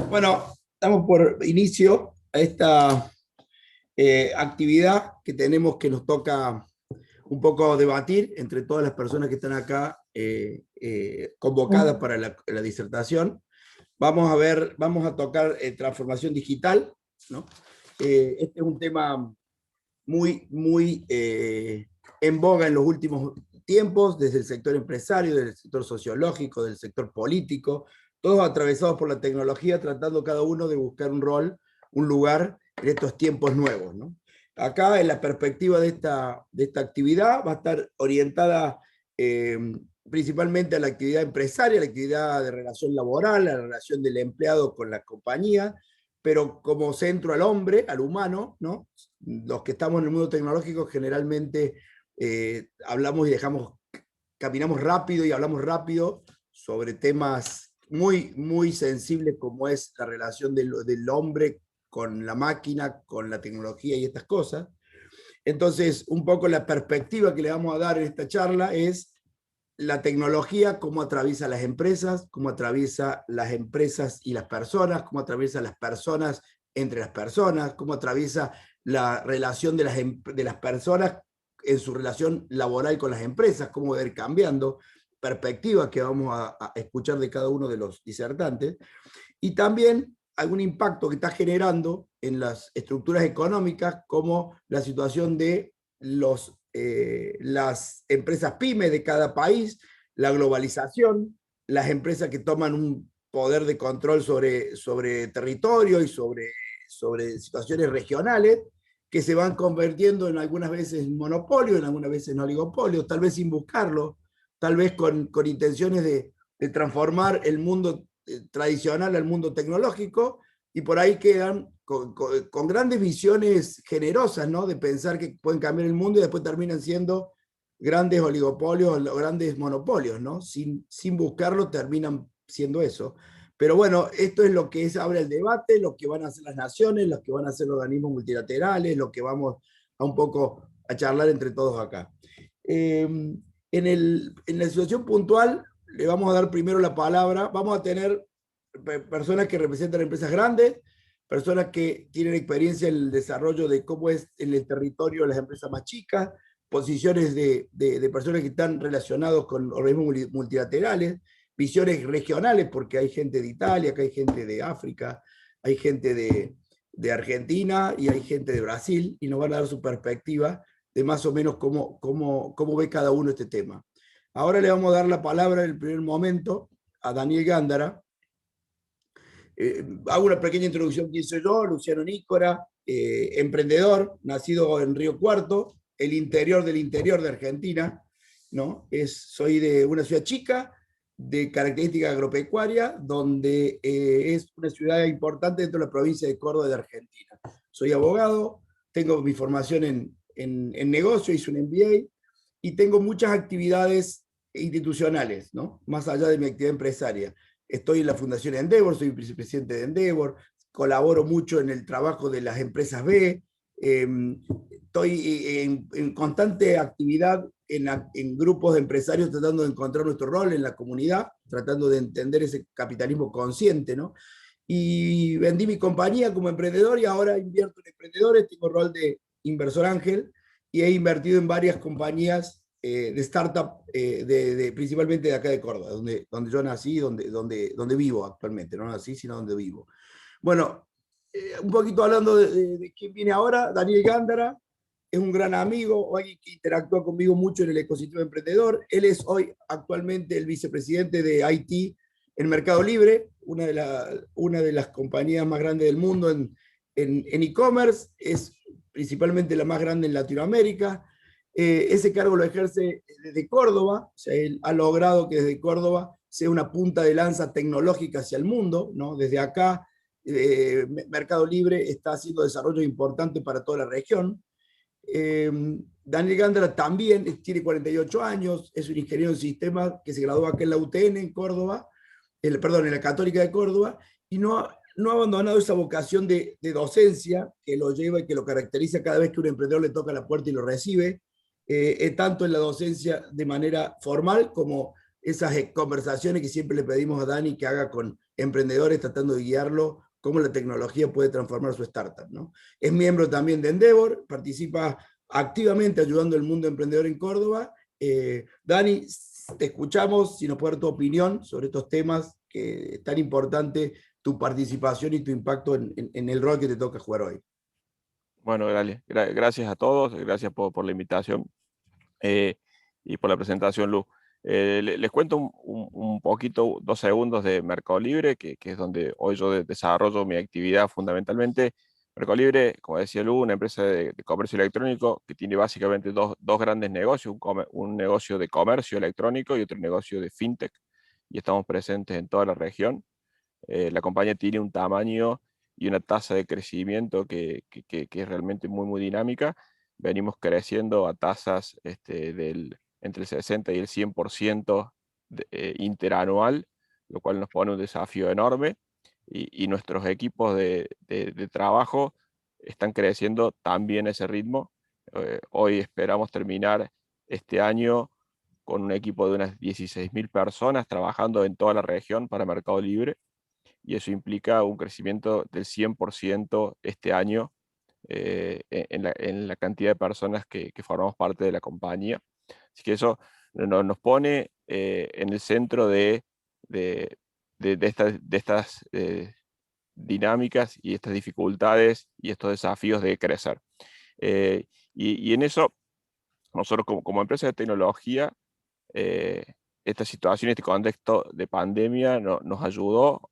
Bueno, damos por inicio a esta actividad que tenemos que nos toca un poco debatir entre todas las personas que están acá convocadas para la disertación. Vamos a tocar transformación digital, ¿no? Este es un tema muy en boga en los últimos tiempos, desde el sector empresario, del sector sociológico, del sector político, todos atravesados por la tecnología, tratando cada uno de buscar un rol, un lugar en estos tiempos nuevos, ¿no? Acá, en la perspectiva de esta actividad, va a estar orientada eh, principalmente a la actividad empresaria, a la actividad de relación laboral, a la relación del empleado con la compañía, pero como centro al hombre, al humano, ¿no? Los que estamos en el mundo tecnológico generalmente hablamos y caminamos rápido y hablamos rápido sobre temas muy sensibles como es la relación del hombre con la máquina, con la tecnología y estas cosas. Entonces, un poco la perspectiva que le vamos a dar en esta charla es la tecnología, cómo atraviesa las empresas, cómo atraviesa las empresas y las personas, cómo atraviesa las personas entre las personas, cómo atraviesa la relación de las personas en su relación laboral con las empresas, cómo va a ir cambiando, perspectivas que vamos a escuchar de cada uno de los disertantes, y también algún impacto que está generando en las estructuras económicas, como la situación de las empresas pymes de cada país, la globalización, las empresas que toman un poder de control sobre territorio y sobre situaciones regionales, que se van convirtiendo en algunas veces en monopolio, en algunas veces en oligopolio, tal vez sin buscarlo, tal vez con intenciones de transformar el mundo tradicional al mundo tecnológico, y por ahí quedan con grandes visiones generosas, ¿no? De pensar que pueden cambiar el mundo y después terminan siendo grandes oligopolios o grandes monopolios, ¿no? Sin buscarlo terminan siendo eso. Pero bueno, esto es lo que abre el debate, lo que van a hacer las naciones, lo que van a hacer los organismos multilaterales, lo que vamos a un poco a charlar entre todos acá. En la situación puntual, le vamos a dar primero la palabra. Vamos a tener personas que representan empresas grandes, personas que tienen experiencia en el desarrollo de cómo es en el territorio de las empresas más chicas, posiciones de personas que están relacionados con organismos multilaterales, visiones regionales, porque hay gente de Italia, que hay gente de África, hay gente de Argentina y hay gente de Brasil, y nos van a dar su perspectiva de más o menos cómo ve cada uno este tema. Ahora le vamos a dar la palabra en el primer momento a Daniel Gándara. Hago una pequeña introducción. ¿Quién soy yo? Luciano Nícora, emprendedor, nacido en Río Cuarto, el interior del interior de Argentina, ¿no? Soy de una ciudad chica, de característica agropecuaria, donde es una ciudad importante dentro de la provincia de Córdoba de Argentina. Soy abogado, tengo mi formación en negocio, hice un MBA, y tengo muchas actividades institucionales, ¿no? Más allá de mi actividad empresaria. Estoy en la Fundación Endeavor, soy vicepresidente de Endeavor, colaboro mucho en el trabajo de las empresas B, estoy en constante actividad en grupos de empresarios tratando de encontrar nuestro rol en la comunidad, tratando de entender ese capitalismo consciente, ¿no? Y vendí mi compañía como emprendedor y ahora invierto en emprendedores, tengo rol de inversor ángel y he invertido en varias compañías de startup, principalmente de acá de Córdoba, donde yo nací, donde vivo actualmente. No nací, sino donde vivo. Bueno, un poquito hablando de quién viene ahora. Daniel Gándara es un gran amigo, alguien que interactúa conmigo mucho en el ecosistema emprendedor. Él es hoy actualmente el vicepresidente de IT en Mercado Libre, una de las compañías más grandes del mundo en e-commerce. Es principalmente la más grande en Latinoamérica. Ese cargo lo ejerce desde Córdoba, o sea, él ha logrado que desde Córdoba sea una punta de lanza tecnológica hacia el mundo, ¿no? Desde acá, Mercado Libre está haciendo desarrollo importante para toda la región. Daniel Gándara también tiene 48 años, es un ingeniero en sistemas que se graduó acá en la UTN en Córdoba, perdón, en la Católica de Córdoba, y no ha abandonado esa vocación de docencia que lo lleva y que lo caracteriza cada vez que un emprendedor le toca la puerta y lo recibe, tanto en la docencia de manera formal como esas conversaciones que siempre le pedimos a Dani que haga con emprendedores tratando de guiarlo cómo la tecnología puede transformar su startup, ¿no? Es miembro también de Endeavor, participa activamente ayudando al mundo emprendedor en Córdoba. Dani, te escuchamos, si nos puedes dar tu opinión sobre estos temas, que es tan importante tu participación y tu impacto en el rol que te toca jugar hoy. Bueno, dale. Gracias a todos, gracias por la invitación eh, y por la presentación, Lu. Les cuento un poquito, 2 segundos de Mercado Libre, que es donde hoy yo desarrollo mi actividad fundamentalmente. Mercado Libre, como decía Lu, una empresa de comercio electrónico que tiene básicamente dos grandes negocios, un negocio de comercio electrónico y otro negocio de fintech, y estamos presentes en toda la región. La compañía tiene un tamaño y una tasa de crecimiento que es realmente muy dinámica. Venimos creciendo a tasas entre el 60 y el 100% interanual, lo cual nos pone un desafío enorme. Y nuestros equipos de trabajo están creciendo también a ese ritmo. Hoy esperamos terminar este año con un equipo de unas 16.000 personas trabajando en toda la región para Mercado Libre, y eso implica un crecimiento del 100% este año en la cantidad de personas que formamos parte de la compañía. Así que eso nos pone en el centro de, de estas dinámicas y estas dificultades y estos desafíos de crecer. Y en eso, nosotros como empresa de tecnología, eh, esta situación, este contexto de pandemia nos ayudó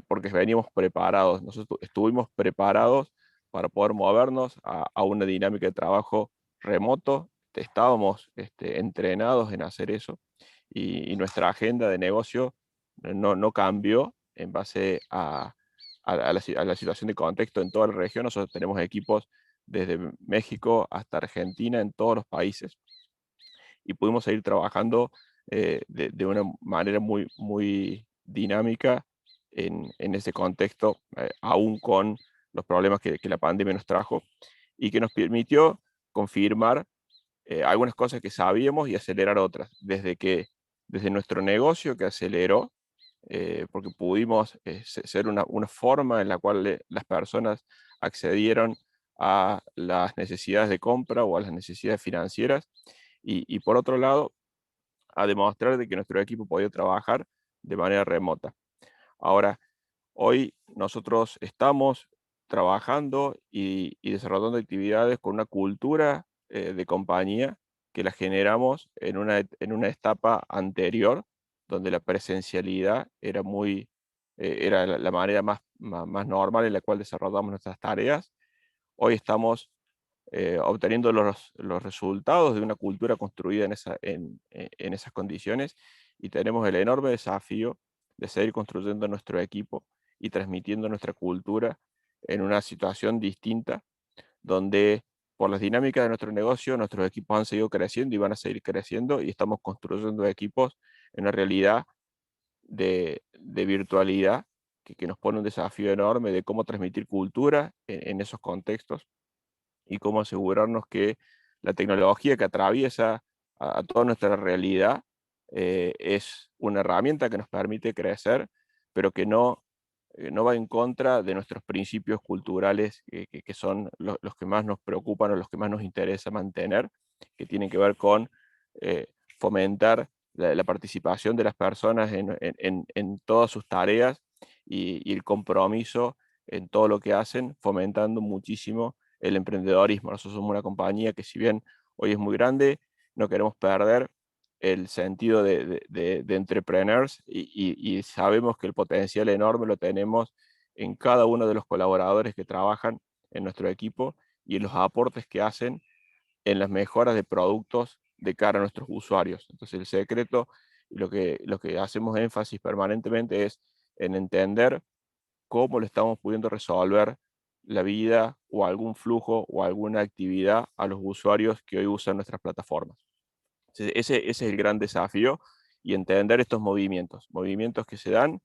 porque veníamos preparados, nosotros estuvimos preparados para poder movernos a una dinámica de trabajo remoto. Estábamos entrenados en hacer eso, y nuestra agenda de negocio no cambió en base a la situación de contexto en toda la región. Nosotros tenemos equipos desde México hasta Argentina, en todos los países, y pudimos seguir trabajando de una manera muy dinámica en ese contexto, aún con los problemas que la pandemia nos trajo, y que nos permitió confirmar algunas cosas que sabíamos y acelerar otras. Desde nuestro negocio, que aceleró, porque pudimos ser una forma en la cual las personas accedieron a las necesidades de compra o a las necesidades financieras, y por otro lado, a demostrar de que nuestro equipo podía trabajar de manera remota. Ahora, hoy nosotros estamos trabajando y desarrollando actividades con una cultura de compañía que la generamos en una etapa anterior, donde la presencialidad era la manera más normal en la cual desarrollamos nuestras tareas. Hoy estamos obteniendo los resultados de una cultura construida en esas condiciones, y tenemos el enorme desafío de seguir construyendo nuestro equipo y transmitiendo nuestra cultura en una situación distinta, donde por las dinámicas de nuestro negocio, nuestros equipos han seguido creciendo y van a seguir creciendo, y estamos construyendo equipos en una realidad de virtualidad que nos pone un desafío enorme de cómo transmitir cultura en esos contextos, y cómo asegurarnos que la tecnología que atraviesa a toda nuestra realidad es una herramienta que nos permite crecer, pero que no va en contra de nuestros principios culturales, que son los que más nos preocupan o los que más nos interesa mantener, que tienen que ver con eh, fomentar la participación de las personas en todas sus tareas, y el compromiso en todo lo que hacen, fomentando muchísimo el emprendedorismo. Nosotros somos una compañía que, si bien hoy es muy grande, no queremos perder el sentido de entrepreneurs, y sabemos que el potencial enorme lo tenemos en cada uno de los colaboradores que trabajan en nuestro equipo y en los aportes que hacen en las mejoras de productos de cara a nuestros usuarios. Entonces, el secreto, y lo que hacemos énfasis permanentemente, es en entender cómo le estamos pudiendo resolver la vida o algún flujo o alguna actividad a los usuarios que hoy usan nuestras plataformas. Ese es el gran desafío, y entender estos movimientos que se dan,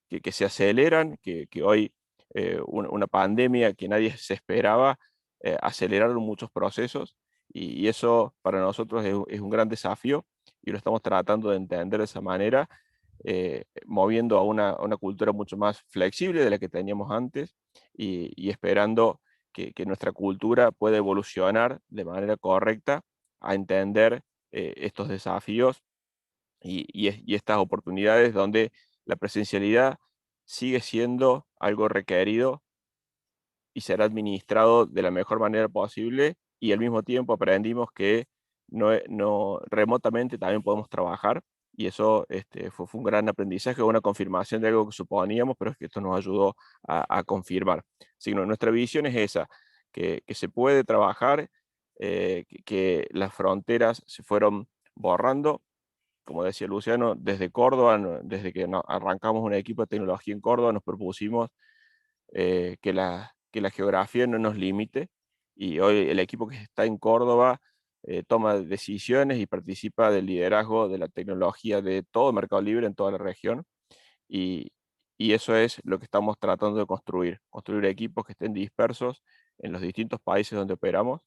que se aceleran, que hoy una pandemia que nadie se esperaba, aceleraron muchos procesos, y eso para nosotros es un gran desafío, y lo estamos tratando de entender de esa manera, moviendo a una cultura mucho más flexible de la que teníamos antes y esperando que nuestra cultura pueda evolucionar de manera correcta a entender estos desafíos y estas oportunidades donde la presencialidad sigue siendo algo requerido y será administrado de la mejor manera posible, y al mismo tiempo aprendimos que remotamente también podemos trabajar, y eso fue un gran aprendizaje, una confirmación de algo que suponíamos, pero es que esto nos ayudó a confirmar. Así que nuestra visión es esa, que se puede trabajar, que las fronteras se fueron borrando, como decía Luciano, desde Córdoba, desde que arrancamos un equipo de tecnología en Córdoba, nos propusimos que la geografía no nos limite, y hoy el equipo que está en Córdoba toma decisiones y participa del liderazgo de la tecnología de todo Mercado Libre en toda la región, y, y eso es lo que estamos tratando de construir equipos que estén dispersos en los distintos países donde operamos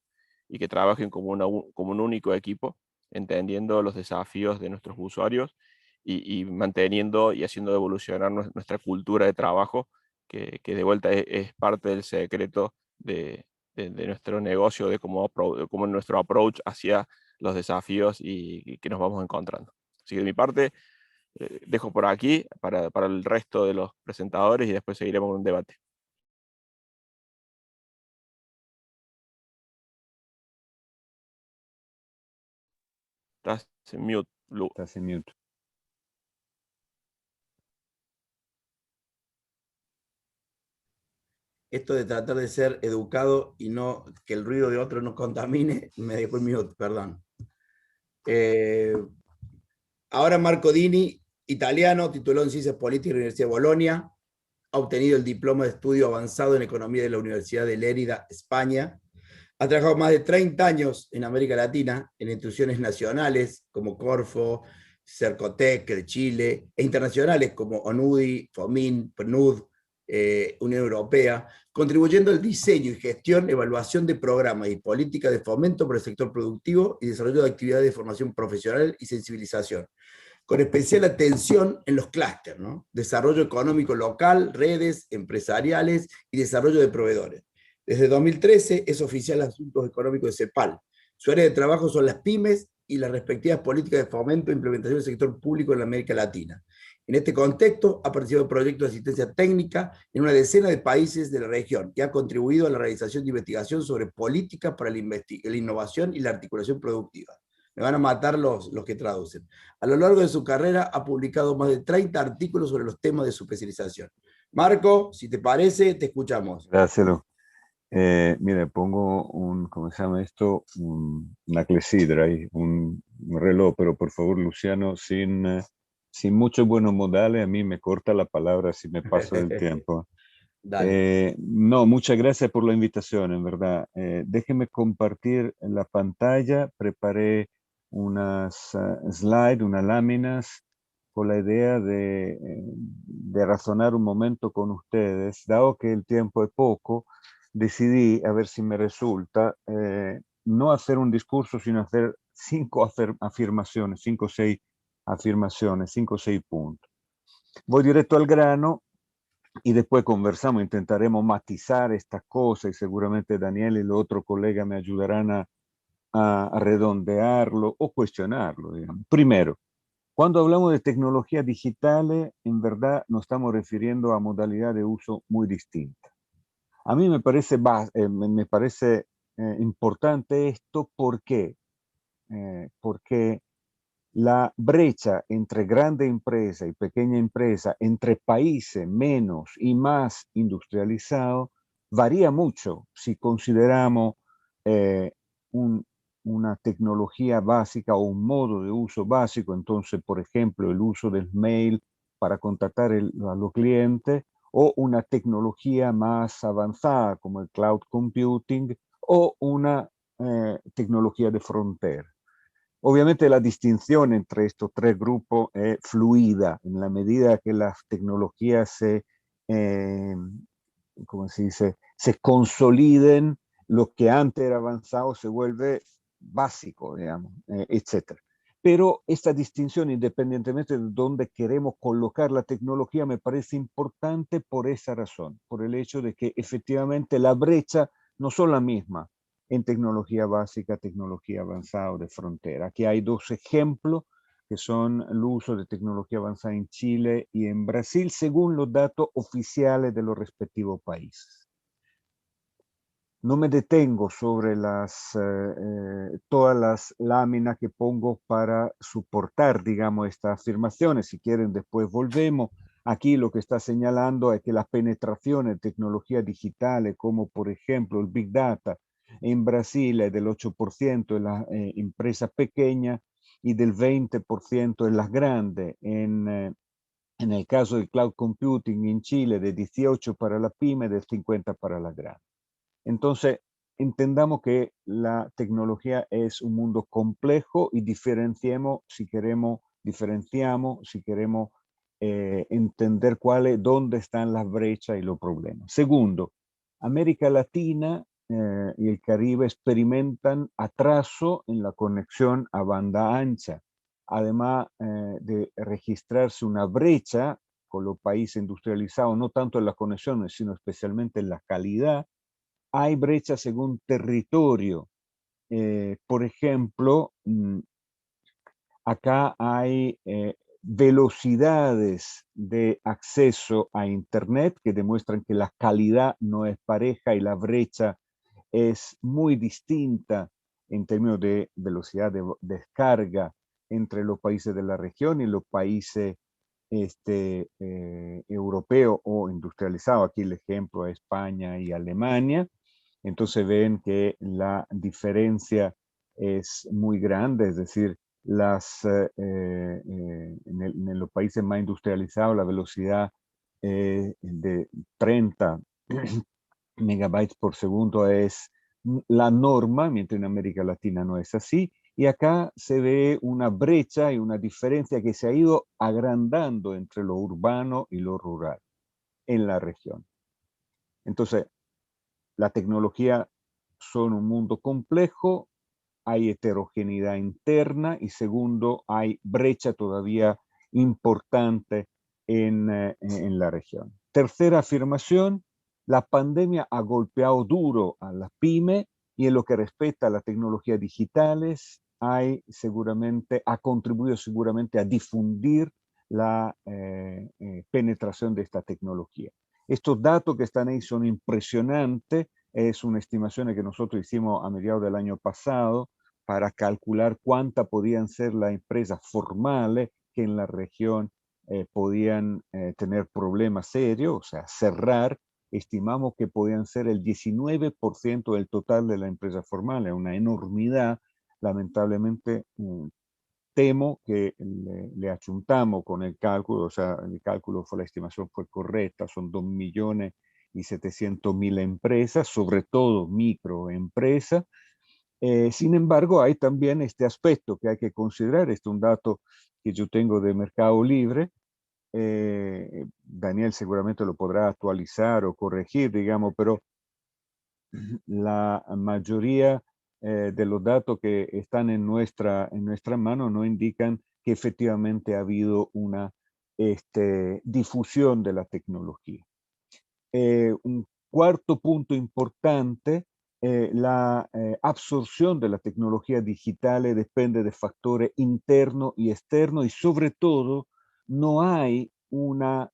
y que trabajen como, como un único equipo, entendiendo los desafíos de nuestros usuarios y manteniendo y haciendo evolucionar nuestra cultura de trabajo, que de vuelta es parte del secreto de nuestro negocio, de cómo nuestro approach hacia los desafíos y que nos vamos encontrando. Así que de mi parte, dejo por aquí para el resto de los presentadores y después seguiremos con un debate. Estás en mute, Lu. Estás en mute. Esto de tratar de ser educado y no que el ruido de otro nos contamine, me dejó el mute, perdón. Ahora Marco Dini, italiano, tituló en Ciencias Políticas en la Universidad de Bolonia, ha obtenido el diploma de estudio avanzado en Economía de la Universidad de Lérida, España. Ha trabajado más de 30 años en América Latina, en instituciones nacionales como Corfo, Cercotec de Chile, e internacionales como ONUDI, FOMIN, PNUD, Unión Europea, contribuyendo al diseño y gestión, evaluación de programas y políticas de fomento por el sector productivo y desarrollo de actividades de formación profesional y sensibilización, con especial atención en los clústeres, ¿no? Desarrollo económico local, redes empresariales y desarrollo de proveedores. Desde 2013 es oficial de Asuntos Económicos de CEPAL. Su área de trabajo son las pymes y las respectivas políticas de fomento e implementación del sector público en la América Latina. En este contexto, ha participado en proyectos de asistencia técnica en una decena de países de la región y ha contribuido a la realización de investigación sobre políticas para la innovación y la articulación productiva. Me van a matar los que traducen. A lo largo de su carrera ha publicado más de 30 artículos sobre los temas de su especialización. Marco, si te parece, te escuchamos. Gracias, Lu. Mire, pongo ¿cómo se llama esto? Una clepsidra ahí, un reloj, pero por favor, Luciano, sin muchos buenos modales, a mí me corta la palabra si me paso del tiempo. No, muchas gracias por la invitación, en verdad. Déjeme compartir en la pantalla. Preparé unas slides, unas láminas, con la idea de razonar un momento con ustedes. Dado que el tiempo es poco, decidí, a ver si me resulta, no hacer un discurso, sino hacer 5 afirmaciones, 5 o 6 afirmaciones, 5 o 6 puntos. Voy directo al grano y después conversamos, intentaremos matizar estas cosas y seguramente Daniel y los otros colegas me ayudarán a redondearlo o cuestionarlo, digamos. Primero, cuando hablamos de tecnologías digitales, en verdad nos estamos refiriendo a modalidad de uso muy distinta. A mí me parece importante esto. ¿Por qué? Porque la brecha entre grande empresa y pequeña empresa, entre países menos y más industrializados, varía mucho si consideramos una tecnología básica o un modo de uso básico. Entonces, por ejemplo, el uso del mail para contactar a los clientes, o una tecnología más avanzada como el cloud computing o una tecnología de frontera. Obviamente la distinción entre estos 3 grupos es fluida en la medida que las tecnologías ¿cómo se dice? Se consoliden. Lo que antes era avanzado se vuelve básico, digamos, etc. Pero esta distinción, independientemente de dónde queremos colocar la tecnología, me parece importante por esa razón, por el hecho de que efectivamente la brecha no son la misma en tecnología básica, tecnología avanzada o de frontera. Aquí hay dos ejemplos que son el uso de tecnología avanzada en Chile y en Brasil, según los datos oficiales de los respectivos países. No me detengo sobre todas las láminas que pongo para soportar, digamos, estas afirmaciones. Si quieren, después volvemos. Aquí lo que está señalando es que la penetración en tecnologías digitales, como por ejemplo el Big Data, en Brasil es del 8% en las empresas pequeñas y del 20% en las grandes. En el caso del cloud computing en Chile, de 18 para la pyme, del 50 para la grande. Entonces, entendamos que la tecnología es un mundo complejo y diferenciamos si queremos entender dónde están las brechas y los problemas. Segundo, América Latina y el Caribe experimentan atraso en la conexión a banda ancha, además de registrarse una brecha con los países industrializados, no tanto en las conexiones, sino especialmente en la calidad. Hay brechas según territorio. Por ejemplo, acá hay velocidades de acceso a Internet que demuestran que la calidad no es pareja y la brecha es muy distinta en términos de velocidad de descarga entre los países de la región y los países europeos o industrializados. Aquí el ejemplo es España y Alemania. Entonces ven que la diferencia es muy grande, es decir, en los países más industrializados la velocidad de 30 megabytes por segundo es la norma, mientras en América Latina no es así. Y acá se ve una brecha y una diferencia que se ha ido agrandando entre lo urbano y lo rural en la región. Entonces, la tecnología son un mundo complejo, hay heterogeneidad interna y segundo, hay brecha todavía importante en la región. Tercera afirmación, la pandemia ha golpeado duro a las pymes y en lo que respecta a las tecnologías digitales, ha contribuido seguramente a difundir la penetración de esta tecnología. Estos datos que están ahí son impresionantes. Es una estimación que nosotros hicimos a mediados del año pasado para calcular cuántas podían ser las empresas formales que en la región podían tener problemas serios, o sea, cerrar. Estimamos que podían ser el 19% del total de las empresas formales, una enormidad. Lamentablemente, temo que le achuntamos con el cálculo, o sea, el cálculo la estimación fue correcta, son 2.700.000 empresas, sobre todo microempresas. Sin embargo, hay también este aspecto que hay que considerar, este es un dato que yo tengo de Mercado Libre, Daniel seguramente lo podrá actualizar o corregir, digamos, pero la mayoría de los datos que están en nuestra mano no indican que efectivamente ha habido una difusión de la tecnología. Un cuarto punto importante, la absorción de la tecnología digital depende de factores internos y externos y sobre todo no hay una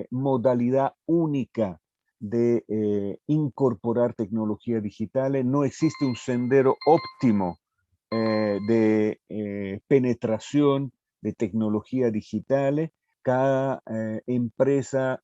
modalidad única de incorporar tecnologías digitales, no existe un sendero óptimo de penetración de tecnologías digitales. Cada empresa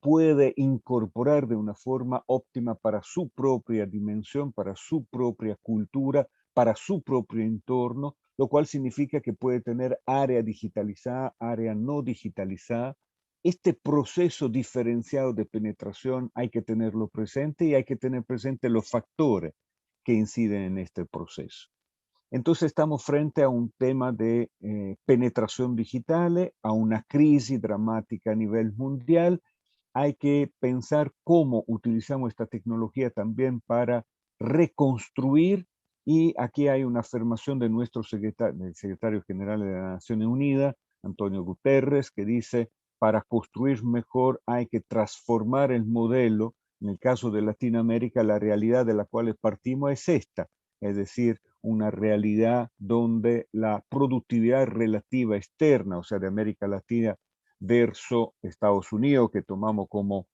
puede incorporar de una forma óptima para su propia dimensión, para su propia cultura, para su propio entorno, lo cual significa que puede tener área digitalizada, área no digitalizada. Este proceso diferenciado de penetración hay que tenerlo presente y hay que tener presente los factores que inciden en este proceso. Entonces estamos frente a un tema de penetración digital, a una crisis dramática a nivel mundial. Hay que pensar cómo utilizamos esta tecnología también para reconstruir Y aquí hay una afirmación de nuestro secretario general de las Naciones Unidas, Antonio Guterres, que dice: para construir mejor hay que transformar el modelo. En el caso de Latinoamérica, la realidad de la cual partimos es esta, es decir, una realidad donde la productividad relativa externa, o sea, de América Latina versus Estados Unidos, que tomamos como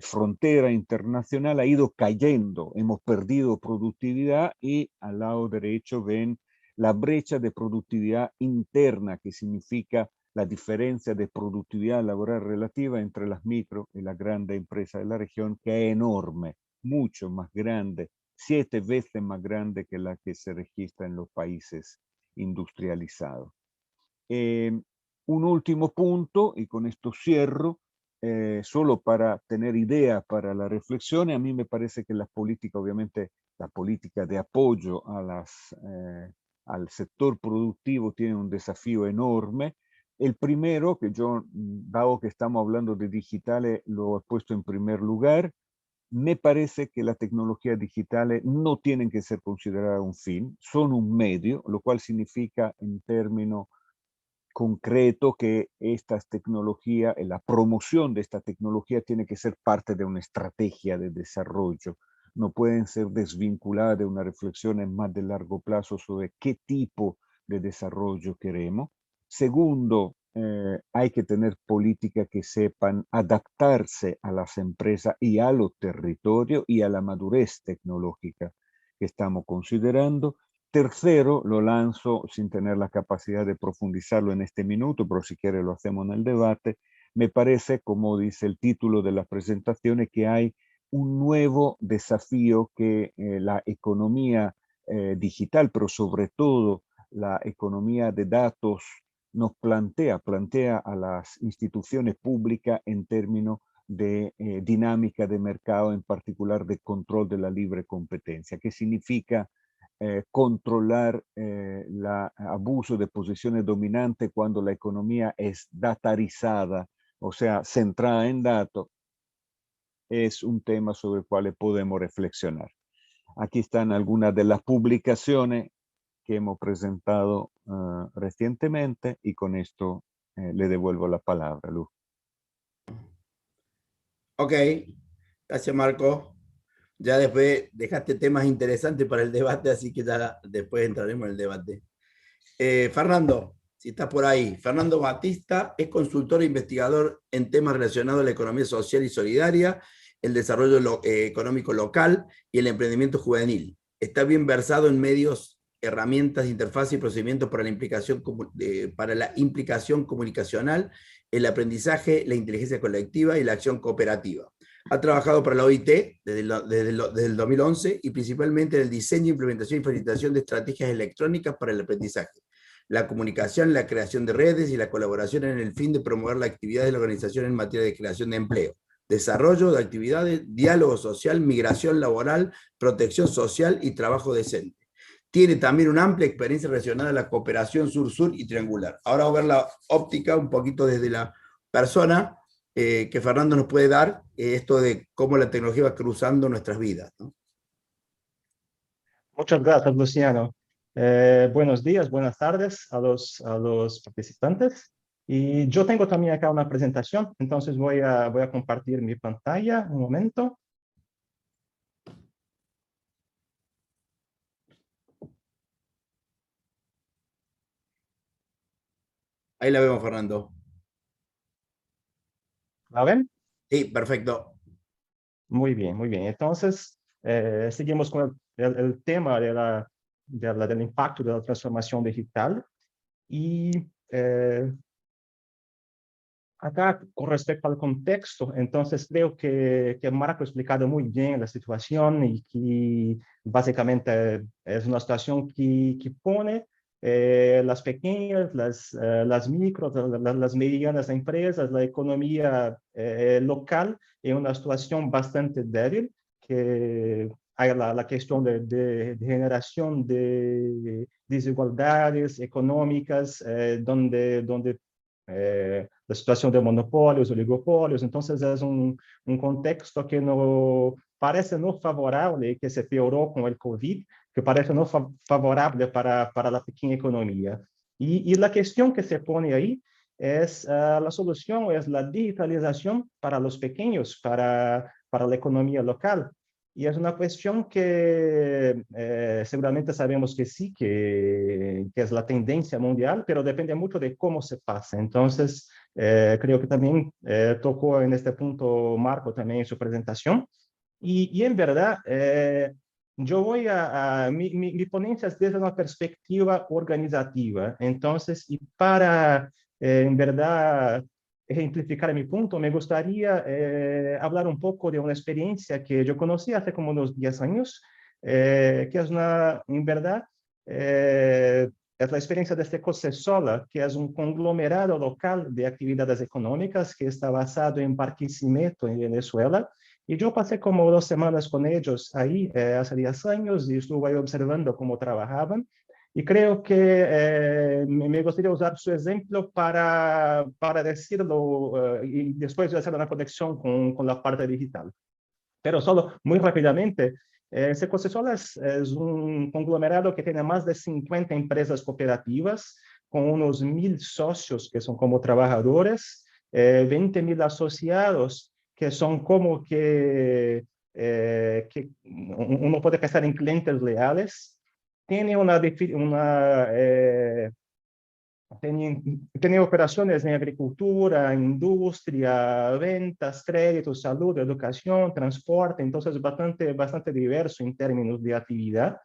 frontera internacional, ha ido cayendo. Hemos perdido productividad y al lado derecho ven la brecha de productividad interna, que significa la diferencia de productividad laboral relativa entre las micro y las grandes empresas de la región, que es enorme, mucho más grande, 7 veces más grande que la que se registra en los países industrializados. Un último punto, y con esto cierro, solo para tener idea para la reflexión. A mí me parece que la política, obviamente, la política de apoyo a al sector productivo tiene un desafío enorme. El primero, que yo, dado que estamos hablando de digitales, lo he puesto en primer lugar. Me parece que las tecnologías digitales no tienen que ser consideradas un fin, son un medio, lo cual significa en términos concreto que estas tecnologías, la promoción de esta tecnología tiene que ser parte de una estrategia de desarrollo. No pueden ser desvinculadas de una reflexión en más de largo plazo sobre qué tipo de desarrollo queremos. Segundo, hay que tener políticas que sepan adaptarse a las empresas y a los territorios y a la madurez tecnológica que estamos considerando. Tercero, lo lanzo sin tener la capacidad de profundizarlo en este minuto, pero si quiere lo hacemos en el debate. Me parece, como dice el título de las presentaciones, que hay un nuevo desafío que la economía digital, pero sobre todo la economía de datos, nos plantea a las instituciones públicas en términos de dinámica de mercado, en particular de control de la libre competencia. ¿Qué significa controlar el abuso de posiciones dominantes cuando la economía es datarizada, o sea, centrada en datos? Es un tema sobre el cual podemos reflexionar. Aquí están algunas de las publicaciones que hemos presentado recientemente y con esto le devuelvo la palabra, Luz. Ok, gracias Marco. Ya después dejaste temas interesantes para el debate, así que ya después entraremos en el debate. Fernando, si estás por ahí. Fernando Batista es consultor e investigador en temas relacionados a la economía social y solidaria, el desarrollo económico local y el emprendimiento juvenil. Está bien versado en medios, herramientas, interfaces y procedimientos para la implicación comunicacional, el aprendizaje, la inteligencia colectiva y la acción cooperativa. Ha trabajado para la OIT desde el 2011 y principalmente en el diseño, implementación y facilitación de estrategias electrónicas para el aprendizaje, la comunicación, la creación de redes y la colaboración en el fin de promover la actividad de la organización en materia de creación de empleo, desarrollo de actividades, diálogo social, migración laboral, protección social y trabajo decente. Tiene también una amplia experiencia relacionada a la cooperación sur-sur y triangular. Ahora vamos a ver la óptica un poquito desde la persona que Fernando nos puede dar, esto de cómo la tecnología va cruzando nuestras vidas, ¿no? Muchas gracias, Luciano. Buenos días, buenas tardes a los participantes. Y yo tengo también acá una presentación, entonces voy a compartir mi pantalla un momento. Ahí la vemos, Fernando. ¿La ven? Sí, perfecto. Muy bien, muy bien. Entonces, seguimos con el tema del impacto de la transformación digital. Y acá, con respecto al contexto, entonces creo que Marco ha explicado muy bien la situación y que básicamente es una situación que pone las pequeñas, las micros, las medianas empresas, la economía local en una situación bastante débil, que hay la cuestión de generación de desigualdades económicas, donde la situación de monopolios, oligopolios. Entonces es un contexto que no parece no favorable, que se peoró con el COVID, que parece no favorable para la pequeña economía. Y la cuestión que se pone ahí es la solución, es la digitalización para los pequeños, para la economía local. Y es una cuestión que seguramente sabemos que sí, que es la tendencia mundial, pero depende mucho de cómo se pasa. Entonces, creo que también tocó en este punto Marco también en su presentación. Y en verdad, yo voy mi ponencia es desde una perspectiva organizativa. Entonces, y para, en verdad, ejemplificar mi punto, me gustaría hablar un poco de una experiencia que yo conocí hace como unos 10 años, que es una, en verdad, es la experiencia de este Coca-Cola, que es un conglomerado local de actividades económicas que está basado en Barquisimeto, en Venezuela. Y yo pasé como 2 semanas con ellos ahí hace 10 años y estuve ahí observando cómo trabajaban. Y creo que me gustaría usar su ejemplo para decirlo y después hacer una conexión con la parte digital. Pero solo muy rápidamente, Secocesola es un conglomerado que tiene más de 50 empresas cooperativas con unos 1.000 socios que son como trabajadores, 20.000 asociados que son como que uno puede pensar en clientes leales. Tiene tenía operaciones en agricultura, industria, ventas, créditos, salud, educación, transporte, entonces bastante diverso en términos de actividad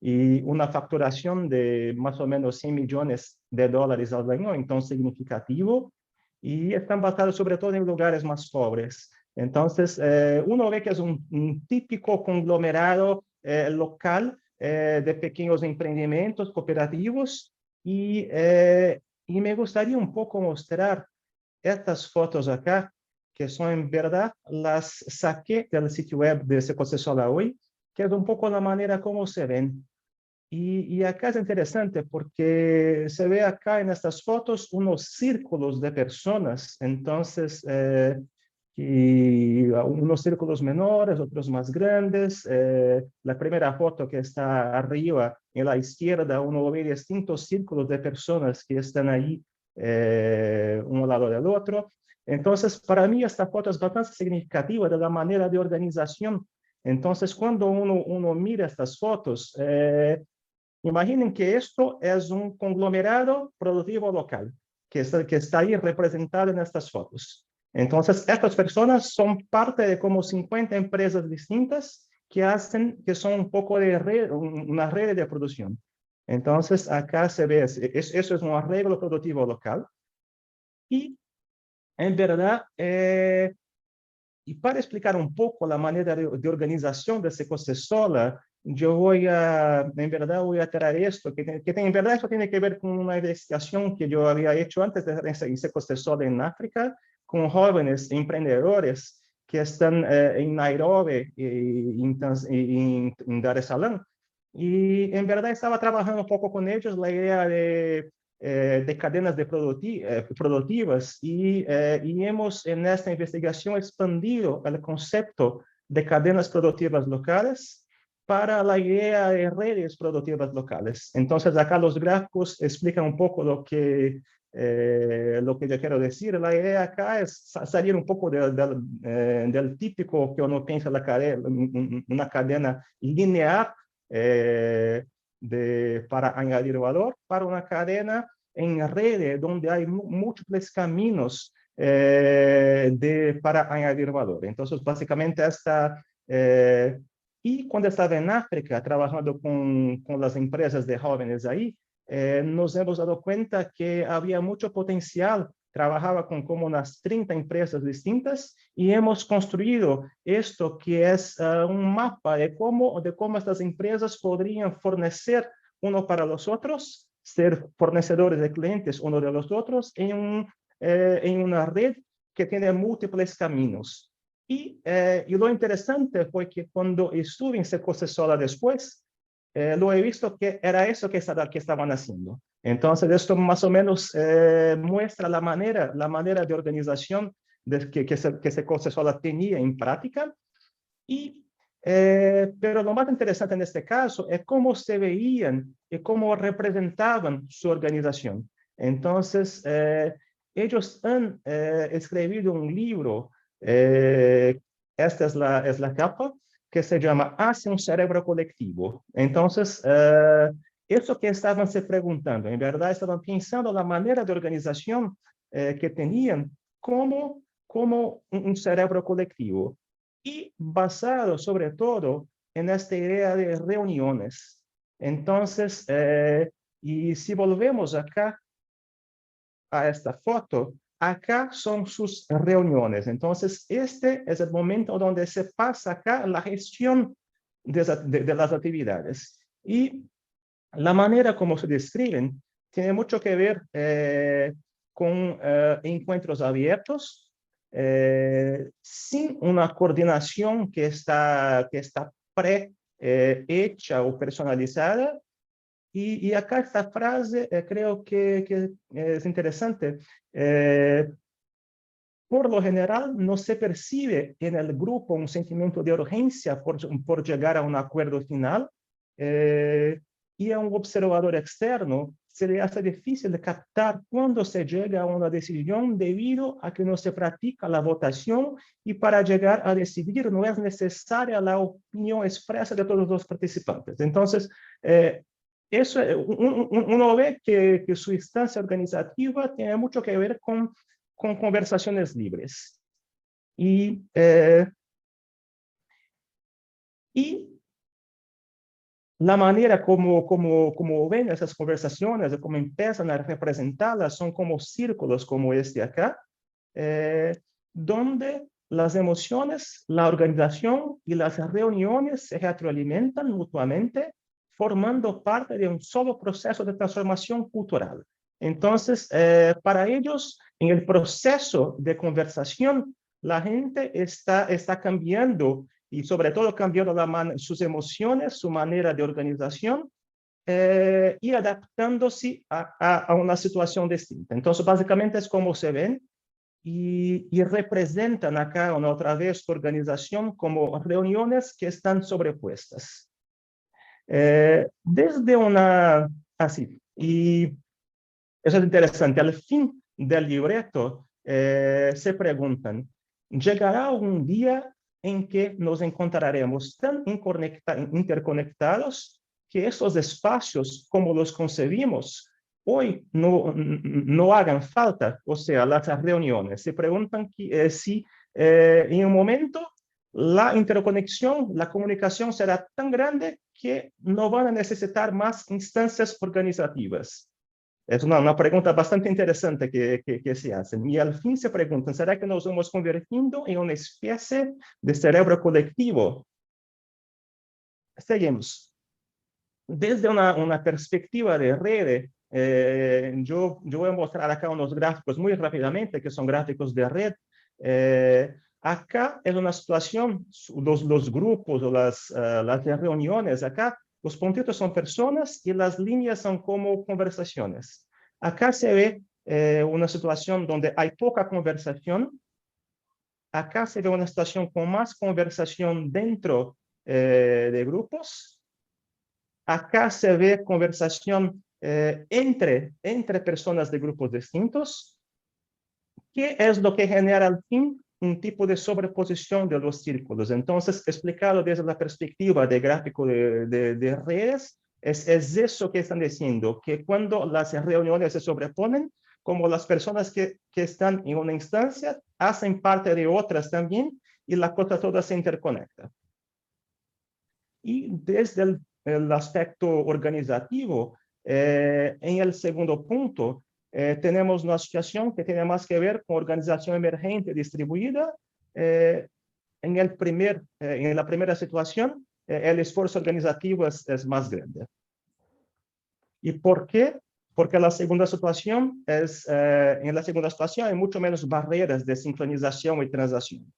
y una facturación de más o menos $100 millones al año, entonces significativo, y están basados sobre todo en lugares más pobres. Entonces, uno ve que es un típico conglomerado local de pequeños emprendimientos cooperativos y me gustaría un poco mostrar estas fotos acá, que son en verdad las saqué del sitio web de Secocesola hoy, que es un poco la manera como se ven. Y acá es interesante porque se ve acá en estas fotos unos círculos de personas, entonces, y unos círculos menores, otros más grandes. La primera foto que está arriba, en la izquierda, uno ve distintos círculos de personas que están ahí, uno al lado del otro. Entonces, para mí esta foto es bastante significativa de la manera de organización. Entonces, cuando uno mira estas fotos, imaginen que esto es un conglomerado productivo local que está ahí representado en estas fotos. Entonces, estas personas son parte de como 50 empresas distintas que son un poco de una red de producción. Entonces, acá se ve, eso es un arreglo productivo local. Y, en verdad, y para explicar un poco la manera de organización de Secocesola, yo en verdad voy a traer esto, que en verdad esto tiene que ver con una investigación que yo había hecho antes de en Secocesola en África, con jóvenes emprendedores que están en Nairobi y en Dar es Salaam. Y en verdad estaba trabajando un poco con ellos la idea de cadenas productivas y hemos en esta investigación expandido el concepto de cadenas productivas locales para la idea de redes productivas locales. Entonces, acá los gráficos explican un poco lo que yo quiero decir. La idea acá es salir un poco del típico que uno piensa una cadena lineal para añadir valor, para una cadena en redes donde hay múltiples caminos para añadir valor. Entonces, básicamente, y cuando estaba en África trabajando con las empresas de jóvenes ahí, nos hemos dado cuenta que había mucho potencial. Trabajaba con como unas 30 empresas distintas y hemos construido esto que es un mapa de cómo estas empresas podrían fornecer uno para los otros, ser fornecedores de clientes uno de los otros en una red que tiene múltiples caminos. Y lo interesante fue que cuando estuve en Secocesola después, lo he visto que era eso que estaban haciendo. Entonces, esto más o menos muestra la manera de organización que Secocesola tenía en práctica. Y Pero lo más interesante en este caso es cómo se veían y cómo representaban su organización. Entonces, ellos han escrito un libro, esta es la capa, que se llama Hacia un cerebro colectivo. Entonces, eso que estaban se preguntando, en verdad estaban pensando la manera de organización que tenían como un cerebro colectivo y basado sobre todo en esta idea de reuniones. Entonces, y si volvemos acá a esta foto, acá son sus reuniones. Entonces, este es el momento donde se pasa acá la gestión de las actividades. Y la manera como se describen tiene mucho que ver con encuentros abiertos, sin una coordinación que está pre-hecha o personalizada. Y acá esta frase creo que es interesante. Por lo general, no se percibe en el grupo un sentimiento de urgencia por llegar a un acuerdo final, y a un observador externo se le hace difícil captar cuándo se llega a una decisión debido a que no se practica la votación y para llegar a decidir no es necesaria la opinión expresa de todos los participantes. Entonces, eso, uno ve que su instancia organizativa tiene mucho que ver con conversaciones libres. Y la manera como ven esas conversaciones, como empiezan a representarlas, son como círculos como este acá, donde las emociones, la organización y las reuniones se retroalimentan mutuamente, formando parte de un solo proceso de transformación cultural. Entonces, para ellos, en el proceso de conversación, la gente está cambiando y sobre todo cambiando sus emociones, su manera de organización, y adaptándose a una situación distinta. Entonces, básicamente es como se ven y representan acá una otra vez su organización como reuniones que están sobrepuestas. Desde una... Así. Y eso es interesante. Al fin del libreto se preguntan, ¿llegará un día en que nos encontraremos tan interconectados que esos espacios como los concebimos hoy no hagan falta? O sea, las reuniones. Se preguntan si en un momento la interconexión, la comunicación será tan grande que no van a necesitar más instancias organizativas. Es una pregunta bastante interesante que se hacen. Y al fin se preguntan, ¿será que nos vamos convirtiendo en una especie de cerebro colectivo? Seguimos. Desde una perspectiva de red, yo voy a mostrar acá unos gráficos muy rápidamente, que son gráficos de red. Acá es una situación, los grupos o las reuniones, acá los puntitos son personas y las líneas son como conversaciones. Acá se ve una situación donde hay poca conversación. Acá se ve una situación con más conversación dentro de grupos. Acá se ve conversación entre personas de grupos distintos. ¿Qué es lo que genera al fin un tipo de sobreposición de los círculos? Entonces, explicado desde la perspectiva de gráfico de redes, es eso que están diciendo, que cuando las reuniones se sobreponen, como las personas que están en una instancia hacen parte de otras también, y la cosa toda se interconecta. Y desde el aspecto organizativo, en el segundo punto, tenemos una situación que tiene más que ver con organización emergente distribuida. En la primera situación, el esfuerzo organizativo es más grande. ¿Y por qué? Porque la segunda situación en la segunda situación hay mucho menos barreras de sincronización y transacción.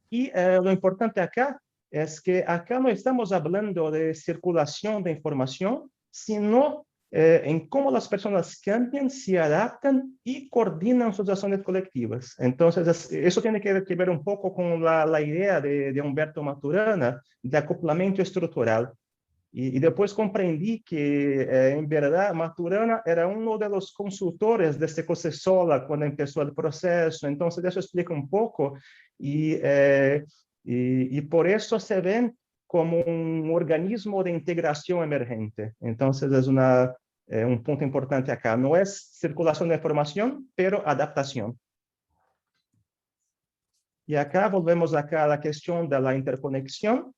Y lo importante acá es que acá no estamos hablando de circulación de información, sino en cómo las personas cambian, se adaptan y coordinan sus acciones colectivas. Entonces, eso tiene que ver un poco con la idea de Humberto Maturana de acoplamiento estructural. Y después comprendí que, en verdad, Maturana era uno de los consultores de este Cocesola cuando empezó el proceso. Entonces, eso explica un poco. Y por eso se ven como un organismo de integración emergente. Entonces, es un punto importante acá. No es circulación de información, pero adaptación. Y acá volvemos acá a la cuestión de la interconexión.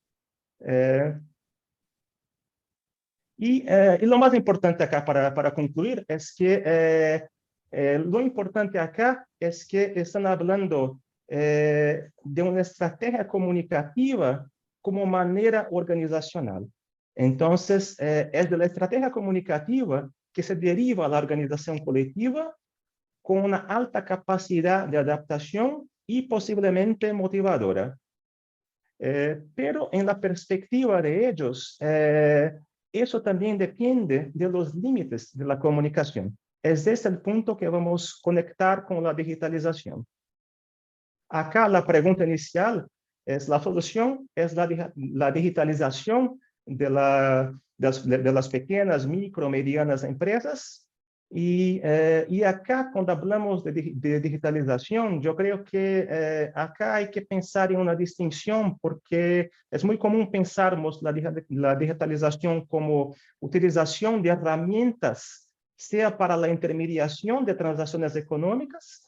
Y lo más importante acá para concluir es que lo importante acá es que están hablando de una estrategia comunicativa como manera organizacional. Entonces, es de la estrategia comunicativa que se deriva la organización colectiva con una alta capacidad de adaptación y posiblemente motivadora. Pero en la perspectiva de ellos, eso también depende de los límites de la comunicación. Es ese el punto que vamos a conectar con la digitalización. Acá la pregunta inicial es: la solución es la digitalización de las pequeñas, micro, medianas empresas. Y acá, cuando hablamos de digitalización, yo creo que acá hay que pensar en una distinción, porque es muy común pensarmos la digitalización como utilización de herramientas, sea para la intermediación de transacciones económicas,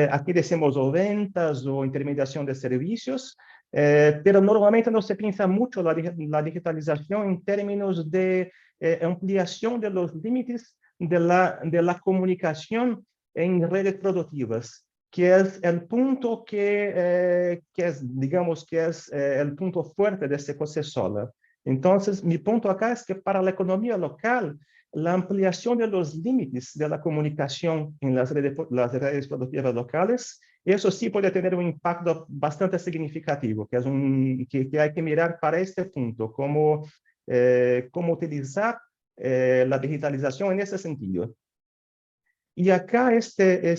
aquí decimos o ventas o intermediación de servicios, pero normalmente no se piensa mucho la digitalización en términos de ampliación de los límites de la comunicación en redes productivas, que es el punto que es, digamos, que es el punto fuerte de este Cocesola. Entonces, mi punto acá es que para la economía local, la ampliación de los límites de la comunicación en las redes productivas locales, eso sí puede tener un impacto bastante significativo, que hay que mirar para este punto, cómo utilizar la digitalización en ese sentido. Y acá este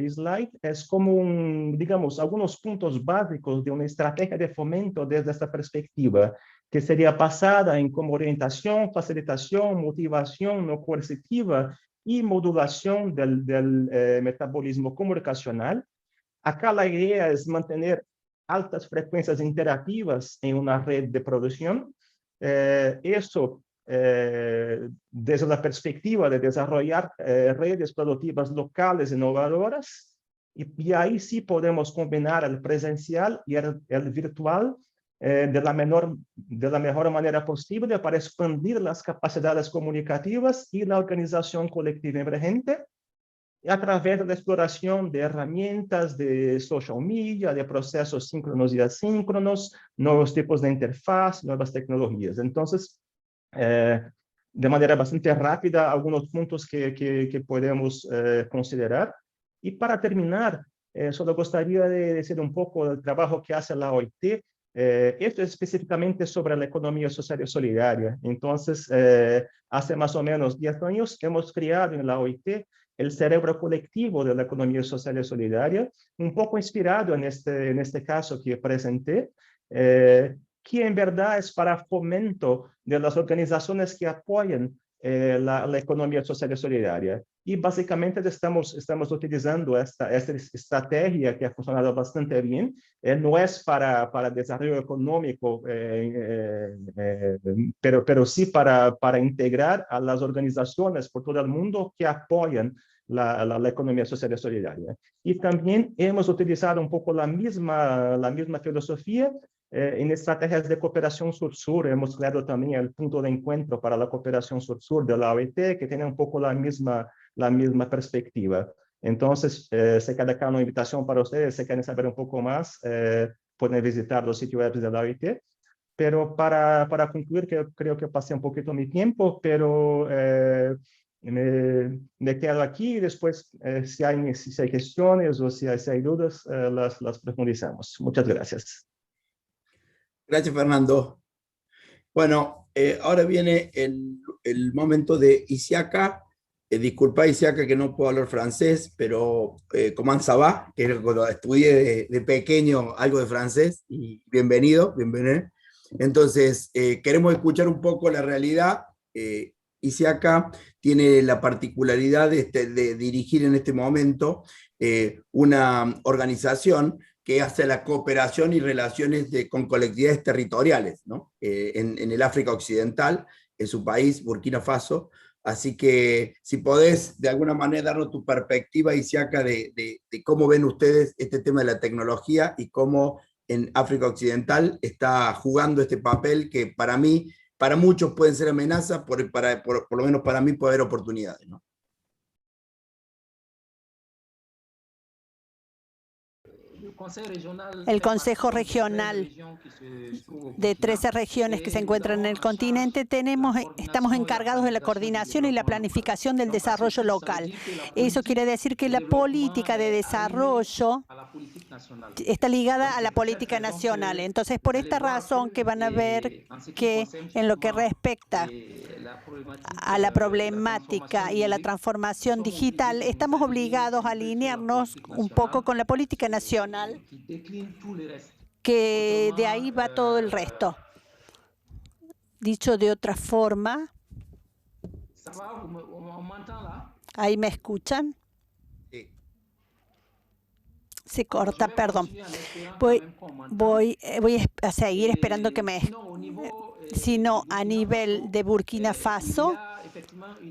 slide es como digamos, algunos puntos básicos de una estrategia de fomento desde esta perspectiva, que sería basada en como orientación, facilitación, motivación no coercitiva y modulación del metabolismo comunicacional. Acá la idea es mantener altas frecuencias interactivas en una red de producción. Eso desde la perspectiva de desarrollar redes productivas locales innovadoras, y ahí sí podemos combinar el presencial y el virtual de la mejor manera posible para expandir las capacidades comunicativas y la organización colectiva emergente, a través de la exploración de herramientas de social media, de procesos síncronos y asíncronos, nuevos tipos de interfaz, nuevas tecnologías. Entonces, de manera bastante rápida, algunos puntos que podemos considerar. Y para terminar, solo gustaría de decir un poco del trabajo que hace la OIT. Esto es específicamente sobre la economía social y solidaria. Entonces, hace más o menos 10 años hemos creado en la OIT el cerebro colectivo de la economía social y solidaria, un poco inspirado en este caso que presenté, que en verdad es para fomento de las organizaciones que apoyan la economía social y solidaria. Y básicamente estamos utilizando esta estrategia que ha funcionado bastante bien. No es para desarrollo económico, pero sí para integrar a las organizaciones por todo el mundo que apoyan la economía social y solidaria. Y también hemos utilizado un poco la misma filosofía en estrategias de cooperación sur-sur. Hemos creado también el punto de encuentro para la cooperación sur-sur de la OIT, que tiene un poco la misma perspectiva. Entonces, se queda acá una invitación para ustedes. Si quieren saber un poco más, pueden visitar los sitios web de la OIT. Pero para concluir, que creo que pasé un poquito mi tiempo, pero me quedo aquí y después, si hay cuestiones o si hay dudas, las profundizamos. Muchas gracias. Gracias, Fernando. Bueno, Ahora viene el momento de Isiaka. Disculpa, Isiaka, que no puedo hablar francés, pero comment ça va, que era cuando estudié de pequeño algo de francés, y bienvenido. Entonces, queremos escuchar un poco la realidad. Isiaka tiene la particularidad de dirigir en este momento una organización que hace la cooperación y relaciones con colectividades territoriales, ¿no? En el África Occidental, en su país, Burkina Faso. Así que si podés de alguna manera darnos tu perspectiva, Isiaka, de cómo ven ustedes este tema de la tecnología y cómo en África Occidental está jugando este papel que para mí, para muchos pueden ser amenazas, por lo menos para mí puede haber oportunidades, ¿no? El Consejo Regional de 13 regiones que se encuentran en el continente, estamos encargados de la coordinación y la planificación del desarrollo local. Eso quiere decir que la política de desarrollo está ligada a la política nacional. Entonces, por esta razón que van a ver que en lo que respecta a la problemática y a la transformación digital, estamos obligados a alinearnos un poco con la política nacional, que de ahí va todo el resto. Dicho de otra forma, ¿ahí me escuchan? Se corta, perdón. Voy a seguir esperando que me... Sino a nivel de Burkina Faso,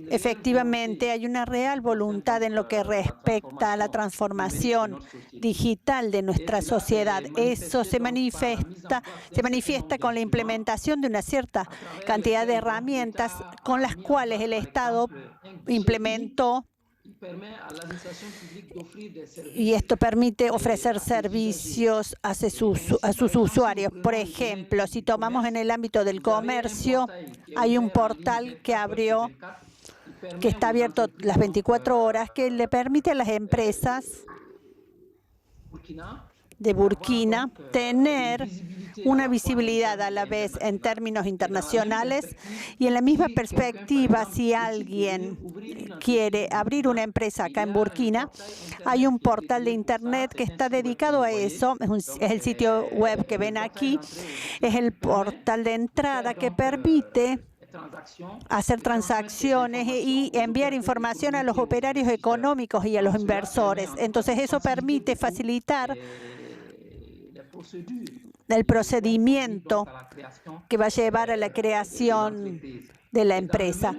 efectivamente hay una real voluntad en lo que respecta a la transformación digital de nuestra sociedad. Eso se manifiesta con la implementación de una cierta cantidad de herramientas con las cuales el Estado implementó, y esto permite ofrecer servicios a sus usuarios. Por ejemplo, si tomamos en el ámbito del comercio, hay un portal que abrió, que está abierto las 24 horas, que le permite a las empresas de Burkina tener una visibilidad a la vez en términos internacionales, y en la misma perspectiva, si alguien quiere abrir una empresa acá en Burkina, hay un portal de internet que está dedicado a eso. Es el sitio web que ven aquí, es el portal de entrada que permite hacer transacciones y enviar información a los operarios económicos y a los inversores. Entonces, eso permite facilitar el procedimiento que va a llevar a la creación de la empresa.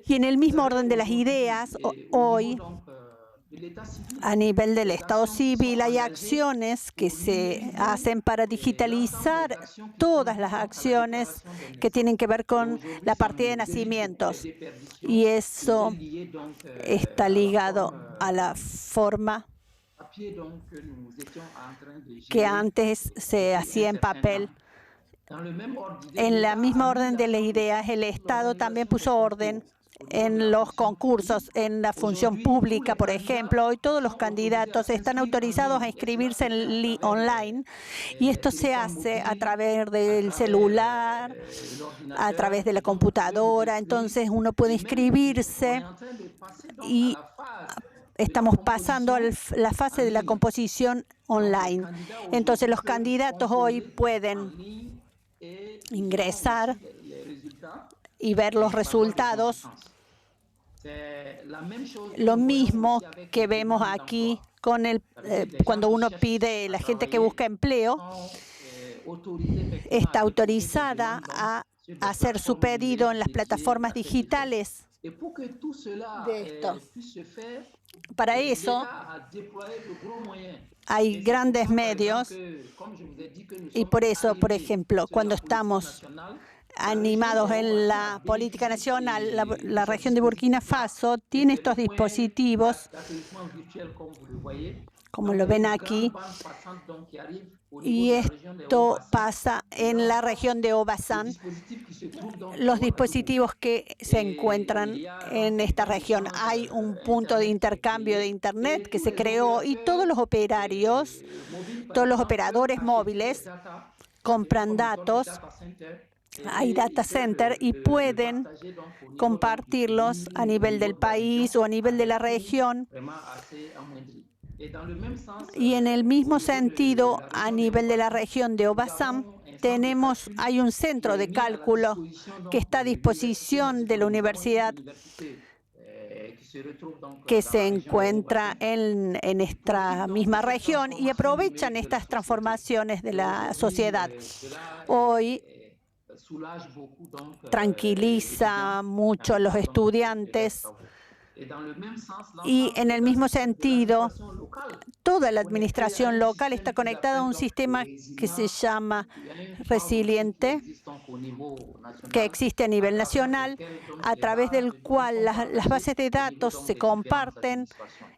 Y en el mismo orden de las ideas, hoy, a nivel del Estado civil, hay acciones que se hacen para digitalizar todas las acciones que tienen que ver con la partida de nacimientos. Y eso está ligado a la forma que antes se hacía en papel. En la misma orden de las ideas, el Estado también puso orden en los concursos, en la función pública, por ejemplo. Hoy todos los candidatos están autorizados a inscribirse online, y esto se hace a través del celular, a través de la computadora. Entonces uno puede inscribirse, y estamos pasando a la fase de la composición online. Entonces los candidatos hoy pueden ingresar y ver los resultados. Lo mismo que vemos aquí con cuando uno pide, la gente que busca empleo está autorizada a hacer su pedido en las plataformas digitales de esto. Para eso hay grandes medios, y por eso, por ejemplo, cuando estamos animados en la política nacional, la región de Burkina Faso tiene estos dispositivos, como lo ven aquí, y esto pasa en la región de Obasan, los dispositivos que se encuentran en esta región. Hay un punto de intercambio de Internet que se creó, y todos los operadores móviles compran datos hay data center y pueden compartirlos a nivel del país o a nivel de la región. Y en el mismo sentido, a nivel de la región de Obasam, hay un centro de cálculo que está a disposición de la universidad, que se encuentra en esta misma región y aprovechan estas transformaciones de la sociedad. Hoy tranquiliza mucho a los estudiantes y en el mismo sentido, toda la administración local está conectada a un sistema que se llama Resiliente, que existe a nivel nacional, a través del cual las bases de datos se comparten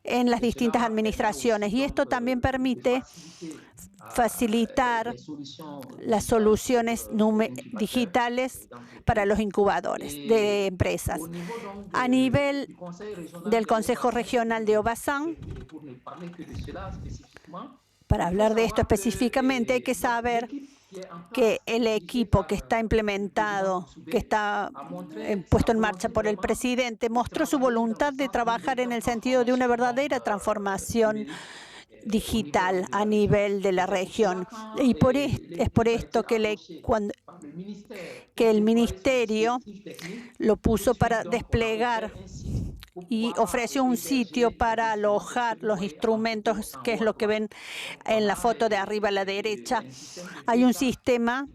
en las distintas administraciones. Y esto también permite facilitar las soluciones digitales para los incubadores de empresas. A nivel del Consejo Regional de Obasam, para hablar de esto específicamente, hay que saber que el equipo que está implementado, que está puesto en marcha por el presidente, mostró su voluntad de trabajar en el sentido de una verdadera transformación digital a nivel de la región. Y es por esto que el ministerio lo puso para desplegar y ofreció un sitio para alojar los instrumentos, que es lo que ven en la foto de arriba a la derecha. Hay un sistema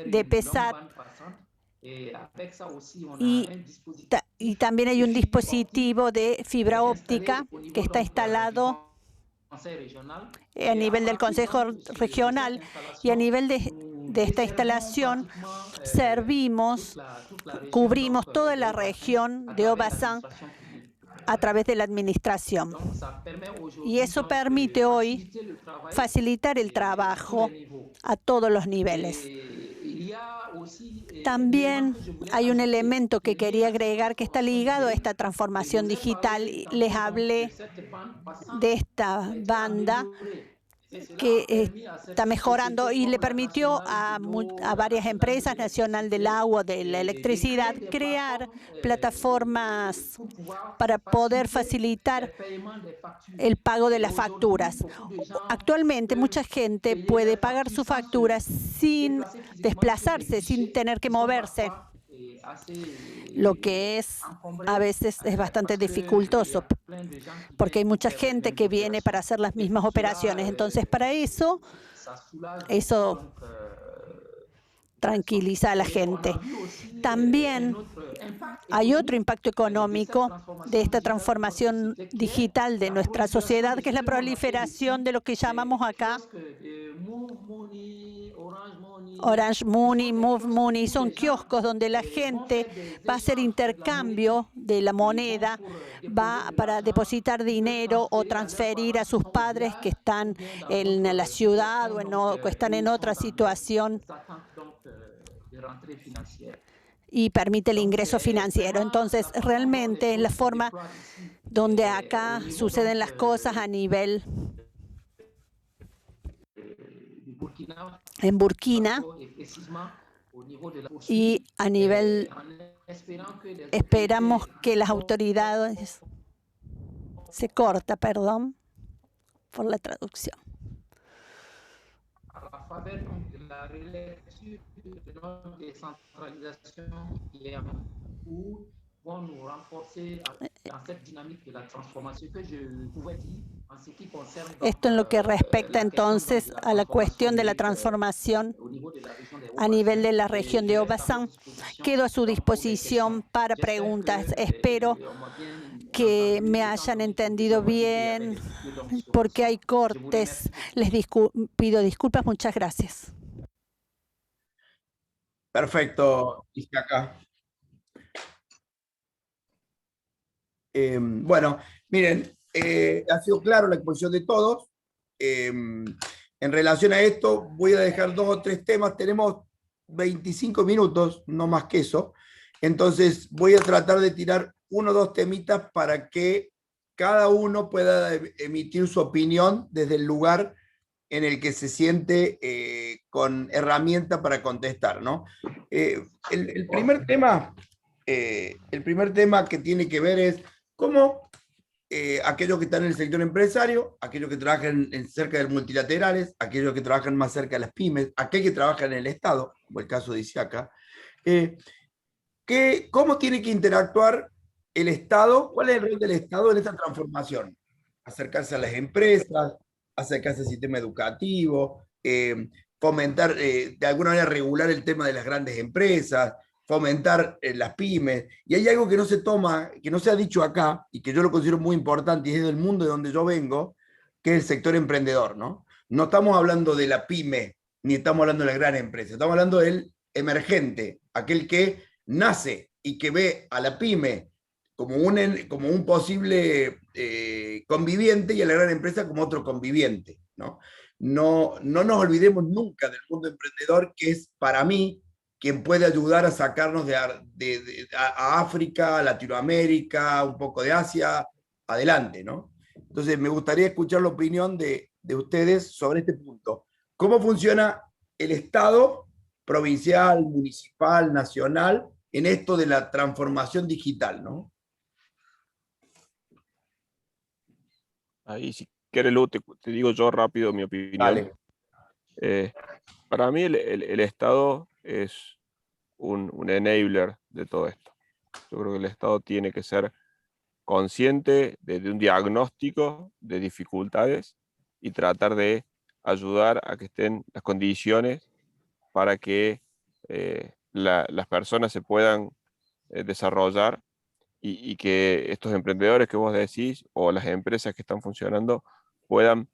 de PESAT y también hay un dispositivo de fibra óptica que está instalado a nivel del Consejo Regional, y a nivel de esta instalación cubrimos toda la región de Obasam a través de la administración. Y eso permite hoy facilitar el trabajo a todos los niveles. También hay un elemento que quería agregar que está ligado a esta transformación digital. Les hablé de esta banda que está mejorando y le permitió a varias empresas, Nacional del Agua, de la Electricidad, crear plataformas para poder facilitar el pago de las facturas. Actualmente mucha gente puede pagar sus facturas sin desplazarse, sin tener que moverse, lo que a veces es bastante dificultoso, porque hay mucha gente que viene para hacer las mismas operaciones. Entonces, para eso tranquiliza a la gente. También hay otro impacto económico de esta transformación digital de nuestra sociedad, que es la proliferación de lo que llamamos acá Orange Money, Move Money. Son kioscos donde la gente va a hacer intercambio de la moneda, va para depositar dinero o transferir a sus padres que están en la ciudad o que están en otra situación, y permite el ingreso financiero. Entonces, realmente es la forma donde acá suceden las cosas a nivel en Burkina, y a nivel esperamos que las autoridades se corta, perdón por la traducción. Esto en lo que respecta entonces a la cuestión de la transformación a nivel de la región de Obasam. Quedo a su disposición para preguntas. Espero que me hayan entendido bien, porque hay cortes. Les pido disculpas. Muchas gracias. Perfecto, Isaka. Bueno, miren, ha sido claro la exposición de todos. En relación a esto, voy a dejar 2 o 3 temas. Tenemos 25 minutos, no más que eso. Entonces, voy a tratar de tirar 1 o 2 temitas para que cada uno pueda emitir su opinión desde el lugar en el que se siente con herramienta para contestar, ¿no? El primer tema que tiene que ver es cómo aquellos que están en el sector empresario, aquellos que trabajan cerca de multilaterales, aquellos que trabajan más cerca de las pymes, aquellos que trabajan en el Estado, como el caso de ISIACA, ¿cómo tiene que interactuar el Estado? ¿Cuál es el rol del Estado en esta transformación? Acercarse a las empresas, acercarse al sistema educativo, fomentar, de alguna manera regular el tema de las grandes empresas, fomentar las pymes. Y hay algo que no se toma, que no se ha dicho acá, y que yo lo considero muy importante, y es del mundo de donde yo vengo, que es el sector emprendedor, ¿no? No estamos hablando de la pyme, ni estamos hablando de la gran empresa, estamos hablando del emergente, aquel que nace y que ve a la pyme como un posible conviviente y a la gran empresa como otro conviviente, ¿no? No nos olvidemos nunca del mundo emprendedor, que es para mí quien puede ayudar a sacarnos a África, a Latinoamérica, un poco de Asia, adelante, ¿no? Entonces me gustaría escuchar la opinión de ustedes sobre este punto. ¿Cómo funciona el Estado provincial, municipal, nacional, en esto de la transformación digital, ¿no? Ahí, si quieres, Lu, te digo yo rápido mi opinión. Dale. Para mí el Estado es un enabler de todo esto. Yo creo que el Estado tiene que ser consciente de un diagnóstico de dificultades y tratar de ayudar a que estén las condiciones para que las personas se puedan desarrollar y que estos emprendedores que vos decís o las empresas que están funcionando puedan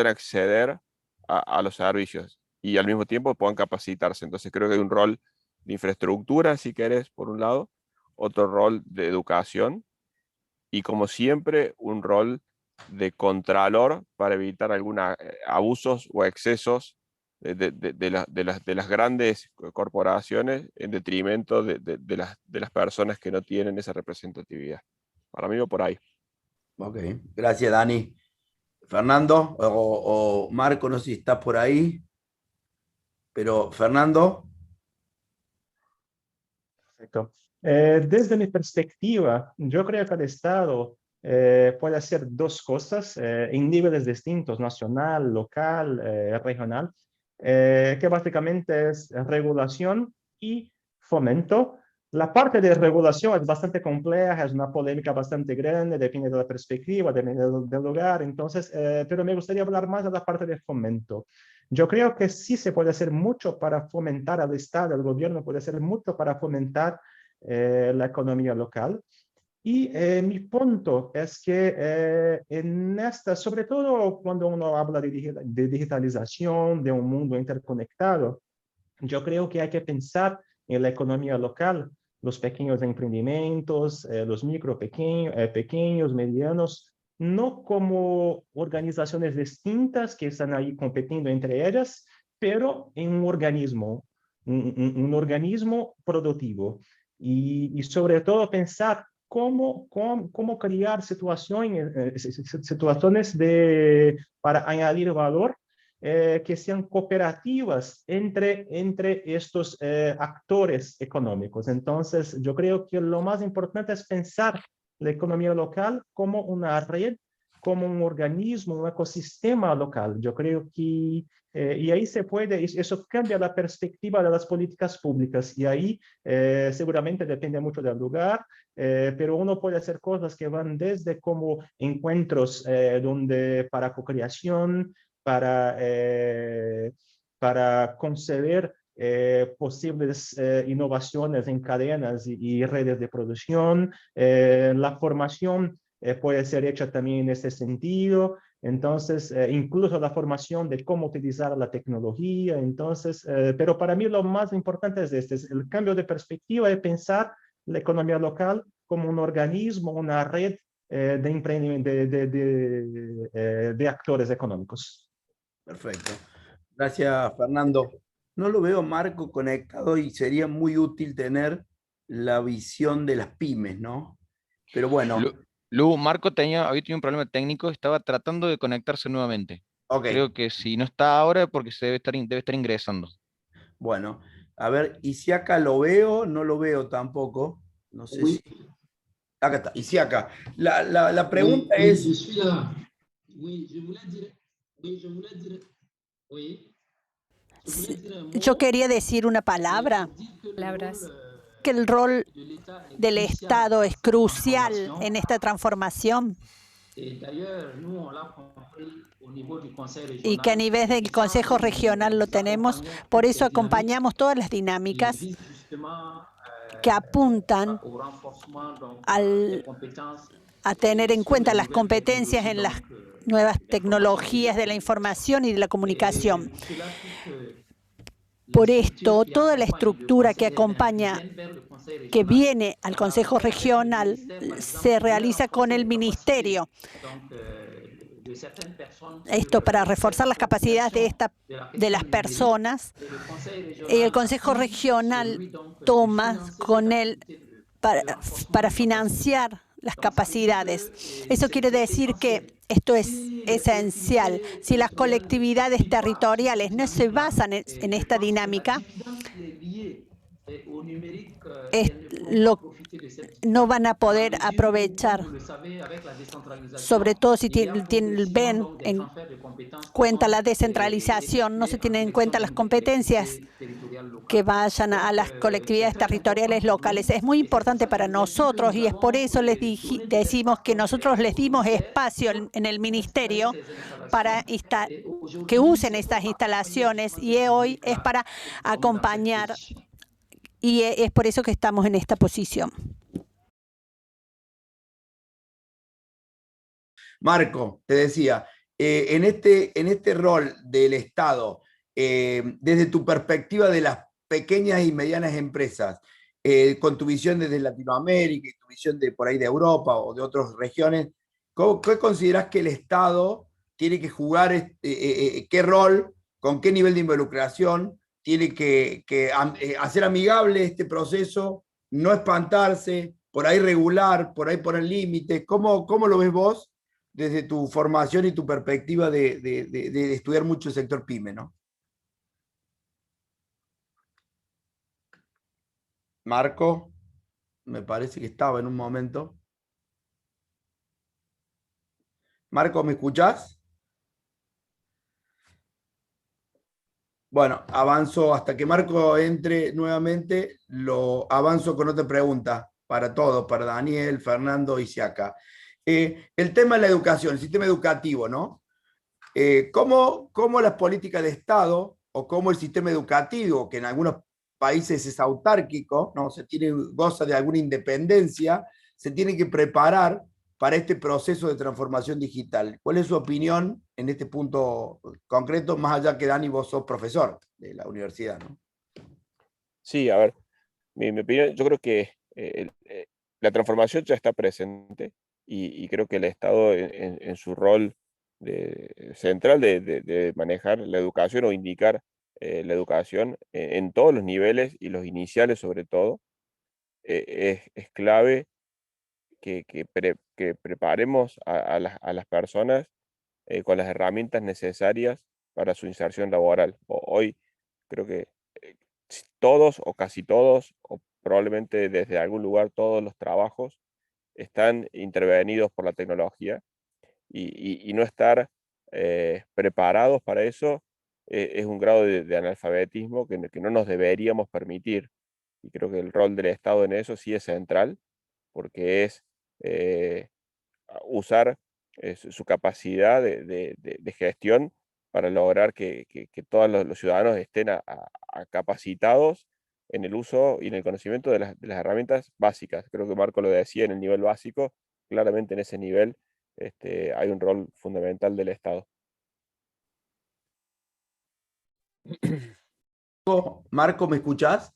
acceder a los servicios y al mismo tiempo puedan capacitarse. Entonces creo que hay un rol de infraestructura, si querés, por un lado, otro rol de educación y, como siempre, un rol de contralor para evitar algunos abusos o excesos de las grandes corporaciones en detrimento de las personas que no tienen esa representatividad. Para mí va por ahí. Ok, gracias, Dani. Fernando o Marco, no sé si estás por ahí, pero Fernando. Perfecto. Desde mi perspectiva, yo creo que el Estado puede hacer dos cosas en niveles distintos, nacional, local, regional, que básicamente es regulación y fomento. La parte de regulación es bastante compleja, es una polémica bastante grande, depende de la perspectiva, depende del lugar, entonces, pero me gustaría hablar más de la parte de fomento. Yo creo que sí se puede hacer mucho para fomentar al Estado, el gobierno puede hacer mucho para fomentar la economía local. Y mi punto es que en esta, sobre todo cuando uno habla de digitalización, de un mundo interconectado, yo creo que hay que pensar en la economía local, los pequeños emprendimientos, los pequeños, medianos, no como organizaciones distintas que están ahí compitiendo entre ellas, pero en un organismo, un organismo productivo. Y sobre todo pensar cómo crear situaciones para añadir valor que sean cooperativas entre estos actores económicos. Entonces, yo creo que lo más importante es pensar la economía local como una red, como un organismo, un ecosistema local. Yo creo que, y ahí se puede, eso cambia la perspectiva de las políticas públicas, y ahí seguramente depende mucho del lugar, pero uno puede hacer cosas que van desde como encuentros para co-creación, para conceder posibles innovaciones en cadenas y redes de producción. La formación puede ser hecha también en este sentido. Entonces, incluso la formación de cómo utilizar la tecnología. Entonces, pero para mí lo más importante es es el cambio de perspectiva, de pensar la economía local como un organismo, una red de emprendimiento, de actores económicos. Perfecto. Gracias, Fernando. No lo veo Marco conectado y sería muy útil tener la visión de las pymes, ¿no? Pero bueno. Lu, Marco había tenido un problema técnico, estaba tratando de conectarse nuevamente. Ok, Creo que si no está ahora es porque se debe estar ingresando. bueno. A ver, Isiaka lo veo, no lo veo tampoco. No sé si... Acá está, Isiaka. La pregunta es... je suis là. Oui, je voulais dire, oui, je voulais dire un mot. Yo quería decir una palabra, Palabras. que el rol de l'État est del crucial Estado es dans cette crucial transformation. en esta transformación Et d'ailleurs, nous, on l'a compris au niveau du Conseil y que a régional. nivel del Consejo Regional lo tenemos. Por eso acompañamos todas las dinámicas Qui visent justement que apuntan au renforcement donc, al- des compétences a tener en sur cuenta les las nouvelles competencias en las technologies, donc, nuevas tecnologías de la información y de la comunicación. cela fait que Por la esto, structure qui toda la accompagne le estructura que Conseil régional, acompaña, qui viennent vers le Conseil que régional, viene al Consejo Regional, se realiza con el Ministerio. donc, de certaines personnes Esto sur para cette reforzar las capacidades de la de las question numérique. personas. Et le Conseil Y régional el Consejo appuie Regional sur lui, donc, de toma financer con cette él activité de para renforcement financiar las Donc, ça veut dire capacidades. que, Eso quiere c'est decir que essentiel. esto es Si les esencial. collectivités Si las territoriales colectividades s'appuient pas territoriales sur no cette se dynamique-là, basan et en je esta pense que la dinámica, dividende qui est liée au numérique, es elles ne pourront lo- pas profiter de cette no van a dans la poder mesure où, aprovechar, comme vous le savez, avec la décentralisation, sobre todo si il y a progressivement ven donc des en transferts de compétences qui cuenta sont, la descentralización, no se effectués en tienen en direction cuenta des las nouvelles competencias collectivités territoriales locales. que vayan a Donc, las colectividades c'est très territoriales important pour nous, locales. Es muy et c'est pour importante ça que para je vous ai dit que nosotros nous y es por avons, eso les donné de decimos l'espace, que donc, nosotros les au dimos ministère espacio pour en el installer ministerio ces installations. para Et que aujourd'hui, usen c'est estas pour accompagner instalaciones justement y cette hoy es dynamique-là para que nous sommes dans cette acompañar position. y es por eso que estamos en esta posición. Marco, te decía, en este rol del Estado, desde tu perspectiva de las pequeñas y medianas empresas, con tu visión desde Latinoamérica y tu visión de por ahí de Europa o de otras regiones, ¿qué considerás que el Estado tiene que jugar, qué rol, con qué nivel de involucración tiene que hacer amigable este proceso, no espantarse, por ahí regular, por ahí poner límites? ¿Cómo lo ves vos desde tu formación y tu perspectiva de estudiar mucho el sector PYME, ¿no? Marco, me parece que estaba en un momento. Marco, ¿me escuchás? Bueno, avanzo hasta que Marco entre nuevamente, lo avanzo con otra pregunta para todos, para Daniel, Fernando y Siaka. El tema de la educación, el sistema educativo, ¿no? ¿Cómo las políticas de Estado o cómo el sistema educativo, que en algunos países es autárquico, ¿no? Goza de alguna independencia, se tiene que preparar para este proceso de transformación digital? ¿Cuál es su opinión en este punto concreto, más allá que Dani, vos sos profesor de la universidad, ¿no? Sí, a ver, mi opinión, yo creo que la transformación ya está presente y creo que el Estado en su rol central de manejar la educación o indicar la educación en todos los niveles y los iniciales sobre todo, es clave que preparemos a las personas con las herramientas necesarias para su inserción laboral. Hoy creo que todos o casi todos, o probablemente desde algún lugar todos los trabajos están intervenidos por la tecnología y no estar preparados para eso es un grado de analfabetismo que no nos deberíamos permitir. Y creo que el rol del Estado en eso sí es central, porque es usar su capacidad de gestión para lograr que todos los ciudadanos estén capacitados en el uso y en el conocimiento de las herramientas básicas. Creo que Marco lo decía en el nivel básico, claramente en ese nivel hay un rol fundamental del Estado. Marco, ¿me escuchás?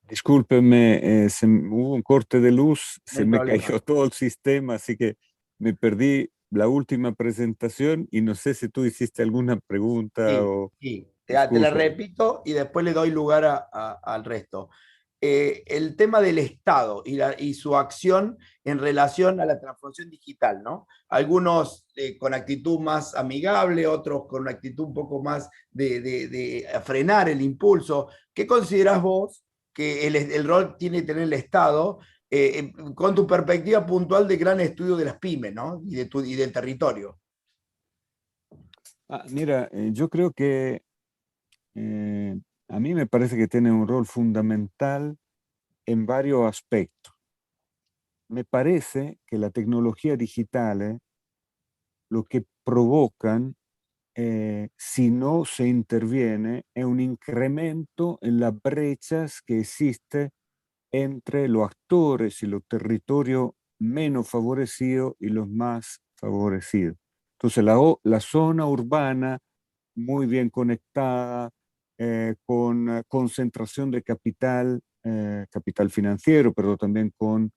Discúlpeme, hubo un corte de luz, No se hay me problema. cayó todo el sistema, así que me perdí la última presentación y no sé si tú hiciste alguna pregunta Sí, o... sí. Te la Disculpa. repito y después le doy lugar al resto. el tema del Estado y su acción en relación a la transformación digital, ¿no? Algunos con actitud más amigable, otros con una actitud un poco más de frenar el impulso. ¿Qué considerás vos que el rol tiene que tener el Estado con tu perspectiva puntual de gran estudio de las pymes, ¿no? Y del territorio? Mira, yo creo que a mí me parece que tiene un rol fundamental en varios aspectos. Me parece que la tecnología digital lo que provocan, si no se interviene, es un incremento en las brechas que existe entre los actores y los territorios menos favorecidos y los más favorecidos. Entonces, la zona urbana muy bien conectada, con concentración de capital, capital financiero, pero también con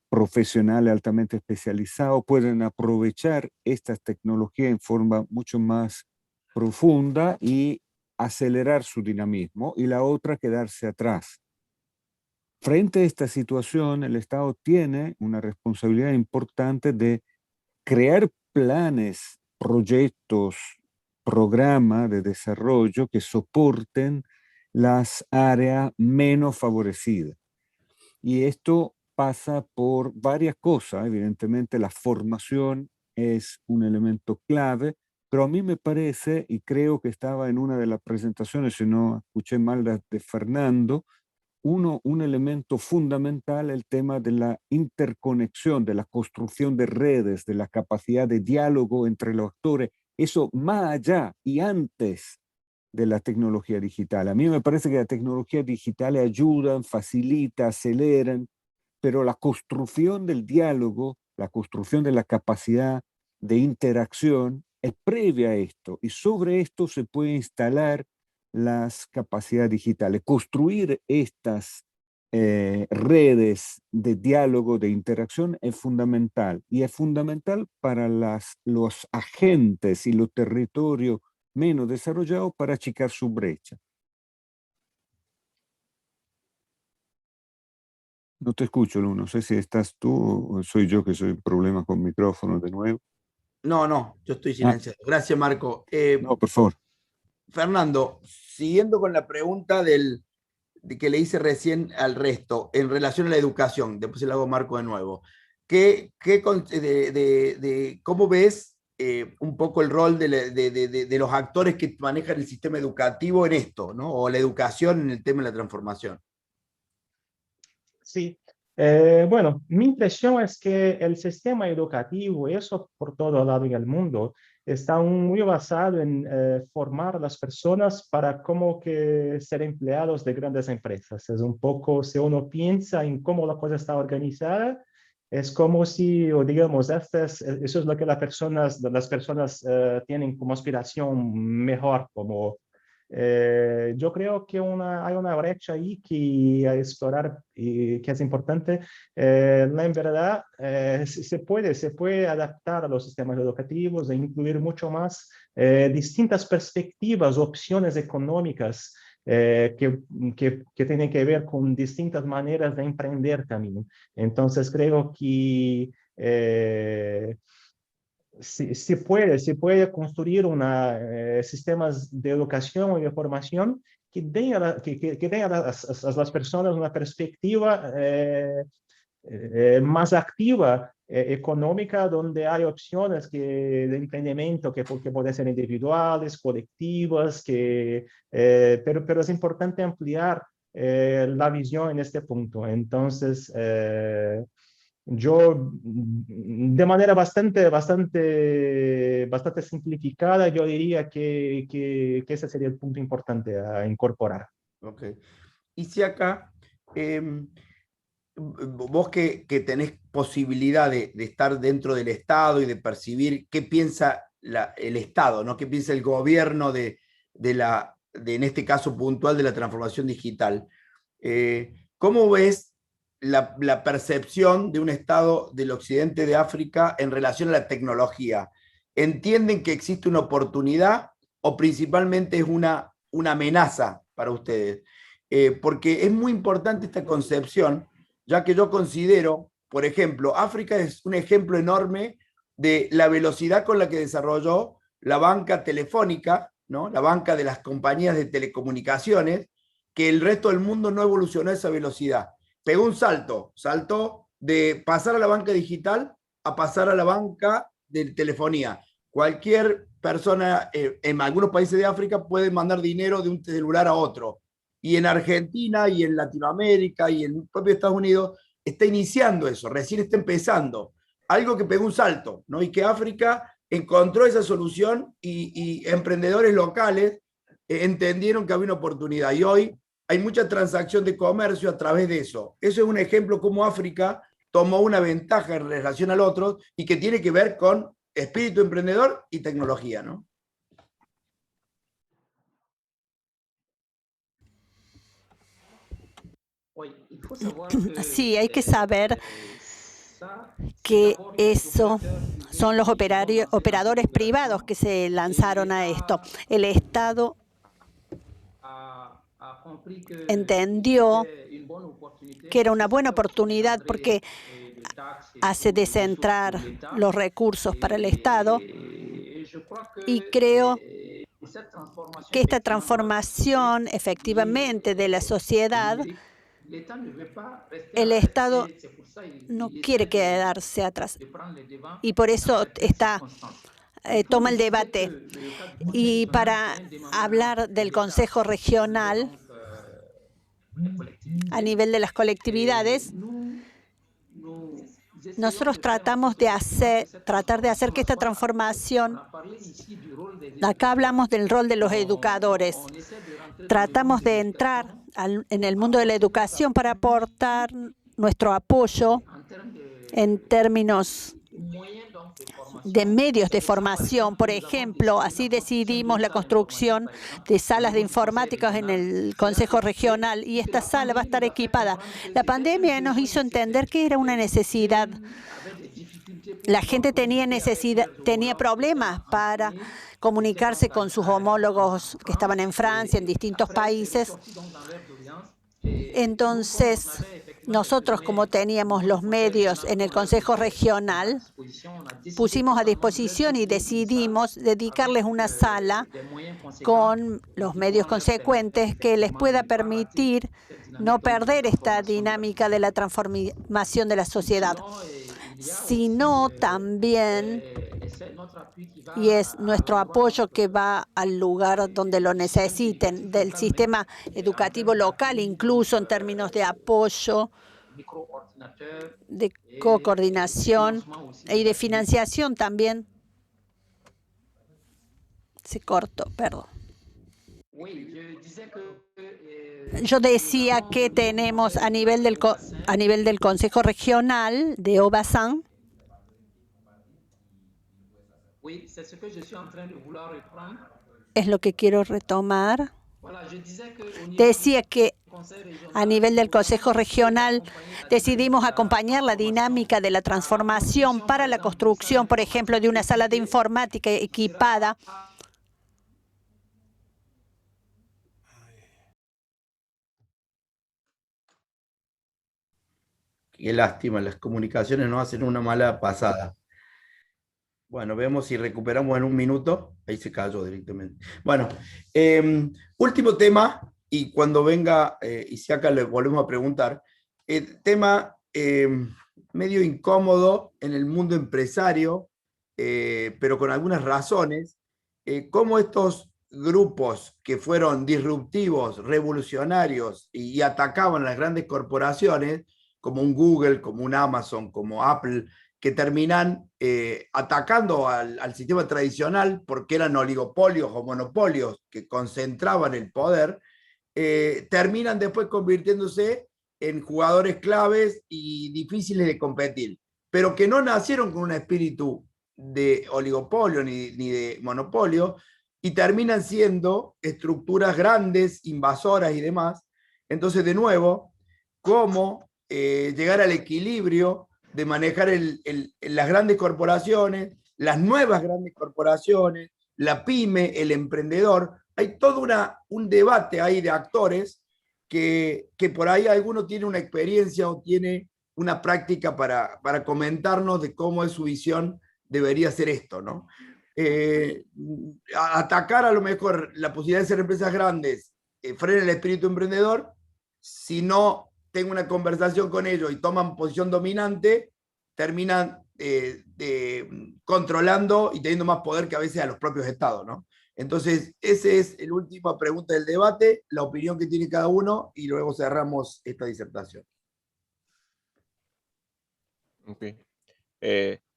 profesionales altamente especializados, pueden aprovechar estas tecnologías en forma mucho más profunda y acelerar su dinamismo, y la otra quedarse atrás. Frente a esta situación, el Estado tiene una responsabilidad importante de crear planes, proyectos, programas de desarrollo que soporten las áreas menos favorecidas. Y esto pasa por varias cosas. Evidentemente, la formación es un elemento clave, pero a mí me parece, y creo que estaba en una de las presentaciones, si no escuché mal de Fernando, un elemento fundamental, el tema de la interconexión, de la construcción de redes, de la capacidad de diálogo entre los actores, eso más allá y antes de la tecnología digital. A mí me parece que la tecnología digital ayudan, facilita, aceleran, pero la construcción del diálogo, la construcción de la capacidad de interacción es previa a esto, y sobre esto se puede instalar las capacidades digitales. Construir estas redes de diálogo, de interacción es fundamental, y es fundamental para los agentes y los territorios menos desarrollados para achicar su brecha. No te escucho, Lu, no sé si estás tú o soy yo que soy problema con micrófono de nuevo. No, yo estoy silenciado. Gracias, Marco. No, por favor. Fernando, siguiendo con la pregunta de que le hice recién al resto, en relación a la educación, después se la hago a Marco de nuevo. ¿Cómo ves un poco el rol de los actores que manejan el sistema educativo en esto, ¿no? O la educación en el tema de la transformación? Sí, bueno, mi impresión es que el sistema educativo, eso por todo lado en el mundo, está muy basado en formar a las personas para como que ser empleados de grandes empresas. Es un poco, si uno piensa en cómo la cosa está organizada, es como si, o digamos, eso es lo que las personas tienen como aspiración mejor, como yo creo que hay una brecha ahí que a explorar y que es importante. En verdad, se puede adaptar a los sistemas educativos e incluir mucho más distintas perspectivas, opciones económicas que tienen que ver con distintas maneras de emprender también. Entonces, creo que se puede construir sistemas de educación y de formación que den a las personas una perspectiva más activa, económica, donde hay opciones de emprendimiento que pueden ser individuales, colectivas, pero es importante ampliar la visión en este punto. Entonces, yo, de manera bastante simplificada, yo diría que ese sería el punto importante a incorporar. Ok. Y si acá, vos que tenés posibilidad de estar dentro del Estado y de percibir qué piensa el Estado, ¿no? ¿Qué piensa el gobierno en este caso puntual de la transformación digital? ¿Cómo ves la percepción de un Estado del occidente de África en relación a la tecnología? ¿Entienden que existe una oportunidad o principalmente es una amenaza para ustedes? porque es muy importante esta concepción, ya que yo considero, por ejemplo, África es un ejemplo enorme de la velocidad con la que desarrolló la banca telefónica, ¿no? La banca de las compañías de telecomunicaciones, que el resto del mundo no evolucionó a esa velocidad. Pegó un saltó de pasar a la banca digital a pasar a la banca de telefonía. Cualquier persona en algunos países de África puede mandar dinero de un celular a otro. Y en Argentina y en Latinoamérica y en el propio Estados Unidos está iniciando eso, recién está empezando. Algo que pegó un salto, ¿no? Y que África encontró esa solución y emprendedores locales entendieron que había una oportunidad. Y hoy hay mucha transacción de comercio a través de eso. Eso es un ejemplo cómo África tomó una ventaja en relación al otro y que tiene que ver con espíritu emprendedor y tecnología, ¿no? Sí, hay que saber que eso son los operadores privados que se lanzaron a esto. El Estado entendió que era una buena oportunidad porque hace descentrar los recursos para el Estado, y creo que esta transformación efectivamente de la sociedad, el Estado no quiere quedarse atrás y por eso toma el debate. Y para hablar del Consejo Regional a nivel de las colectividades, nosotros tratamos de hacer que esta transformación, acá hablamos del rol de los educadores, tratamos de entrar en el mundo de la educación para aportar nuestro apoyo en términos de medios de formación. Por ejemplo, así decidimos la construcción de salas de informática en el Consejo Regional, y esta sala va a estar equipada. La pandemia nos hizo entender que era una necesidad. La gente tenía problemas para comunicarse con sus homólogos que estaban en Francia, en distintos países. Entonces, nosotros, como teníamos los medios en el Consejo Regional, pusimos a disposición y decidimos dedicarles una sala con los medios consecuentes que les pueda permitir no perder esta dinámica de la transformación de la sociedad, sino también, y es nuestro apoyo que va al lugar donde lo necesiten, del sistema educativo local, incluso en términos de apoyo, de coordinación y de financiación también. Se cortó, perdón. Yo decía que tenemos a nivel del Consejo Regional de Obasan, es lo que quiero retomar. Decía que a nivel del Consejo Regional decidimos acompañar la dinámica de la transformación para la construcción, por ejemplo, de una sala de informática equipada Qué lástima, las comunicaciones nos hacen una mala pasada. Bueno, vemos si recuperamos en un minuto. Ahí se cayó directamente. Bueno, último tema, y cuando venga Isiaka le volvemos a preguntar. Tema medio incómodo en el mundo empresario, pero con algunas razones. Cómo estos grupos que fueron disruptivos, revolucionarios y atacaban a las grandes corporaciones, como un Google, como un Amazon, como Apple, que terminan atacando al sistema tradicional porque eran oligopolios o monopolios que concentraban el poder, terminan después convirtiéndose en jugadores claves y difíciles de competir, pero que no nacieron con un espíritu de oligopolio ni de monopolio, y terminan siendo estructuras grandes, invasoras y demás. Entonces, de nuevo, ¿cómo llegar al equilibrio de manejar las grandes corporaciones, las nuevas grandes corporaciones, la pyme, el emprendedor? Hay todo un debate ahí de actores que por ahí alguno tiene una experiencia o tiene una práctica para comentarnos de cómo es su visión, debería ser esto, ¿no? Atacar a lo mejor la posibilidad de ser empresas grandes frena el espíritu emprendedor. Si no tengo una conversación con ellos y toman posición dominante, terminan controlando y teniendo más poder que a veces a los propios estados, ¿no? Entonces, esa es la última pregunta del debate, la opinión que tiene cada uno, y luego cerramos esta disertación. Okay.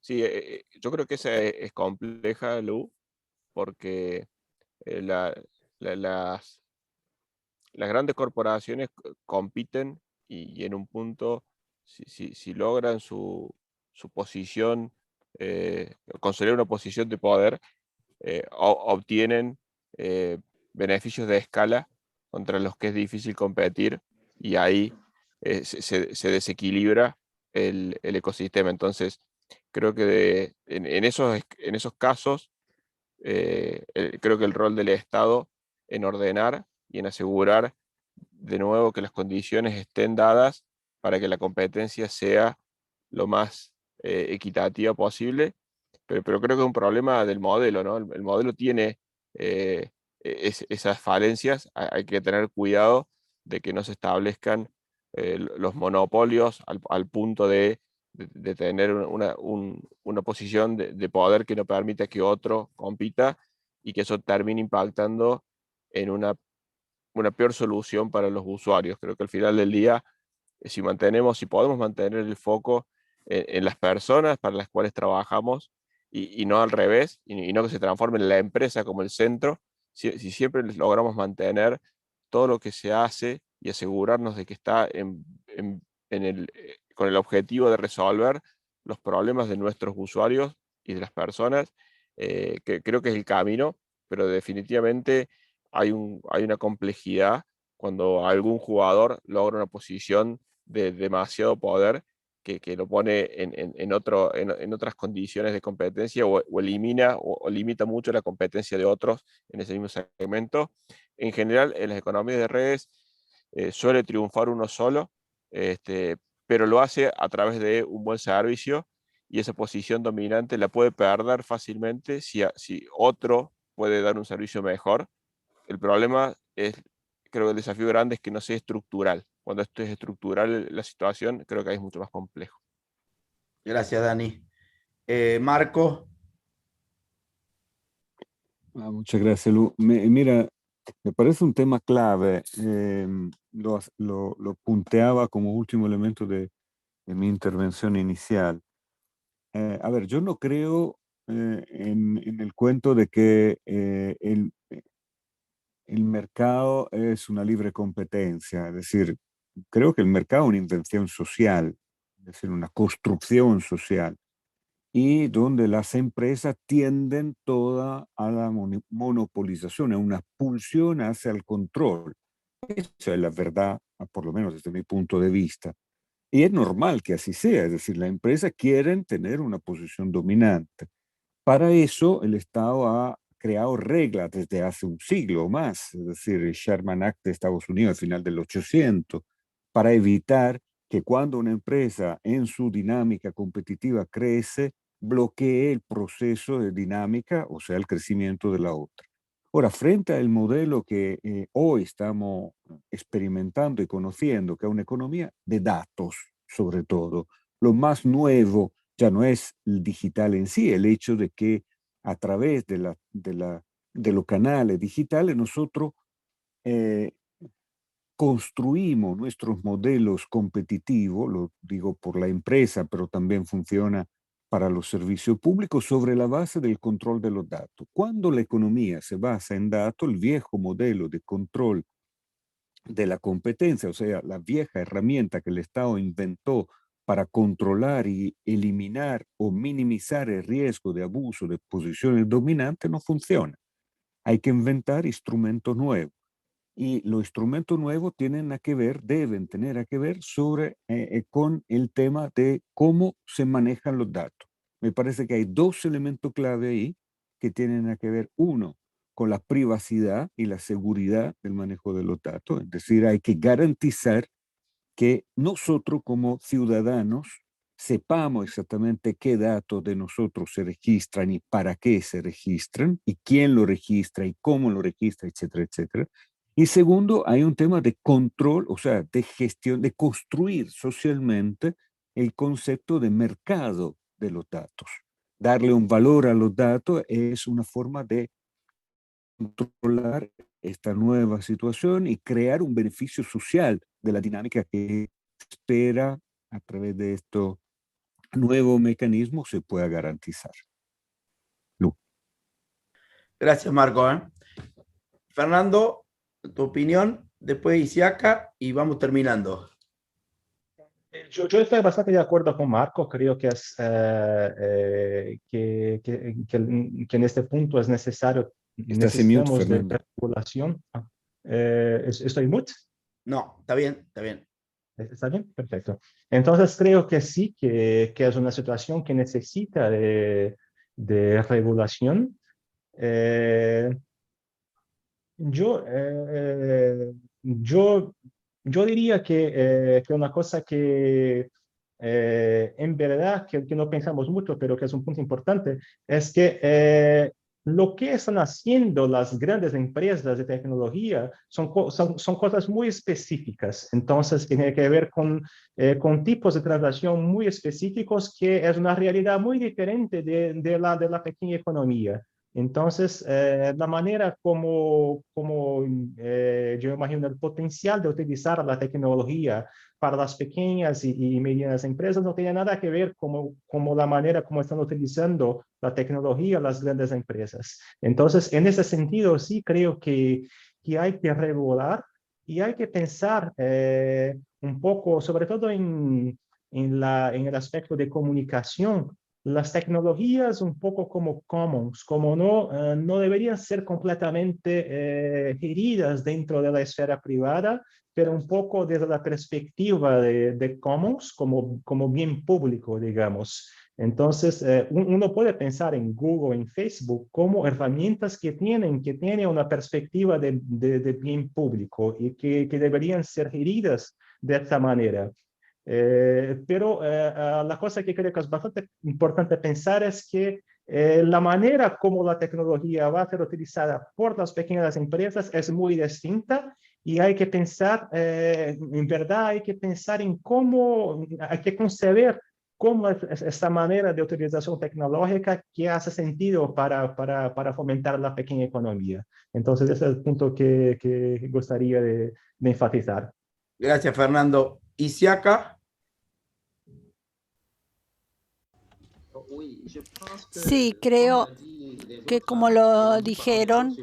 Sí, yo creo que esa es compleja, Lu, porque las grandes corporaciones compiten y en un punto, si logran su posición, conseguir una posición de poder, obtienen beneficios de escala contra los que es difícil competir, y ahí se desequilibra el ecosistema. Entonces, creo que en esos casos, creo que el rol del Estado en ordenar y en asegurar de nuevo que las condiciones estén dadas para que la competencia sea lo más equitativa posible, pero creo que es un problema del modelo, ¿no? El modelo tiene esas falencias. Hay que tener cuidado de que no se establezcan los monopolios al punto de tener una posición de poder que no permita que otro compita, y que eso termine impactando en una peor solución para los usuarios. Creo que al final del día, si podemos mantener el foco en las personas para las cuales trabajamos, y no al revés, y no que se transforme en la empresa como el centro, si siempre logramos mantener todo lo que se hace y asegurarnos de que está con el objetivo de resolver los problemas de nuestros usuarios y de las personas, que creo que es el camino, pero definitivamente hay una complejidad cuando algún jugador logra una posición de demasiado poder que lo pone en otras condiciones de competencia, o elimina o limita mucho la competencia de otros en ese mismo segmento. En general, en las economías de redes suele triunfar uno solo, pero lo hace a través de un buen servicio, y esa posición dominante la puede perder fácilmente si otro puede dar un servicio mejor. El problema es, creo que el desafío grande es que no sea estructural. Cuando esto es estructural, la situación, creo que ahí es mucho más complejo. Gracias, Dani. Marco. Muchas gracias, Lu. Mira, me parece un tema clave. Lo punteaba como último elemento de mi intervención inicial. A ver, yo no creo en el cuento de que el mercado es una libre competencia. Es decir, creo que el mercado es una invención social, es decir, una construcción social, y donde las empresas tienden toda a la monopolización, a una pulsión hacia el control. Esa es la verdad, por lo menos desde mi punto de vista. Y es normal que así sea, es decir, las empresas quieren tener una posición dominante. Para eso, el Estado ha creado reglas desde hace un siglo o más, es decir, el Sherman Act de Estados Unidos al final del 800, para evitar que cuando una empresa en su dinámica competitiva crece, bloquee el proceso de dinámica, o sea, el crecimiento de la otra. Ahora, frente al modelo que hoy estamos experimentando y conociendo, que es una economía de datos, sobre todo, lo más nuevo ya no es el digital en sí, el hecho de que a través de los canales digitales nosotros construimos nuestros modelos competitivos, lo digo por la empresa, pero también funciona para los servicios públicos, sobre la base del control de los datos. Cuando la economía se basa en datos, el viejo modelo de control de la competencia, o sea, la vieja herramienta que el Estado inventó para controlar y eliminar o minimizar el riesgo de abuso de posiciones dominantes, no funciona. Hay que inventar instrumentos nuevos. Y los instrumentos nuevos deben tener que ver con el tema de cómo se manejan los datos. Me parece que hay dos elementos clave ahí que tienen que ver. Uno, con la privacidad y la seguridad del manejo de los datos. Es decir, hay que garantizar que nosotros como ciudadanos sepamos exactamente qué datos de nosotros se registran y para qué se registran y quién lo registra y cómo lo registra, etcétera, etcétera. Y segundo, hay un tema de control, o sea, de gestión, de construir socialmente el concepto de mercado de los datos. Darle un valor a los datos es una forma de controlar esta nueva situación y crear un beneficio social de la dinámica que espera a través de estos nuevos mecanismos se pueda garantizar. Lu. Gracias, Marco. Fernando, tu opinión, después Isiaka y vamos terminando. Yo estoy bastante de acuerdo con Marco, creo que, que en este punto es necesario, Estás en mute, necesitamos de Fernando. regulación. ¿Estoy mute? No, está bien, está bien. ¿Está bien? Perfecto. Entonces creo que sí, que es una situación que necesita de regulación. Eh, yo, yo, yo diría que una cosa que en verdad que no pensamos mucho, pero que es un punto importante, es que lo que están haciendo las grandes empresas de tecnología son cosas muy específicas. Entonces, tiene que ver con tipos de transacción muy específicos que es una realidad muy diferente de la pequeña economía. Entonces, la manera como yo imagino el potencial de utilizar la tecnología para las pequeñas y medianas empresas no tiene nada que ver como la manera como están utilizando la tecnología las grandes empresas. Entonces, en ese sentido, sí creo que hay que regular y hay que pensar un poco, sobre todo en el aspecto de comunicación, las tecnologías un poco como commons, como no deberían ser completamente geridas dentro de la esfera privada, pero un poco desde la perspectiva de commons como bien público, digamos. Entonces, uno puede pensar en Google, en Facebook, como herramientas que tienen una perspectiva de bien público y que deberían ser geridas de esta manera. Pero la cosa que creo que es bastante importante pensar es que la manera como la tecnología va a ser utilizada por las pequeñas empresas es muy distinta y hay que pensar, en verdad, hay que pensar en cómo, hay que concebir cómo es esta manera de utilización tecnológica que hace sentido para fomentar la pequeña economía. Entonces, ese es el punto que gustaría de enfatizar. Gracias, Fernando. Isiaka. Sí, creo que como lo dijeron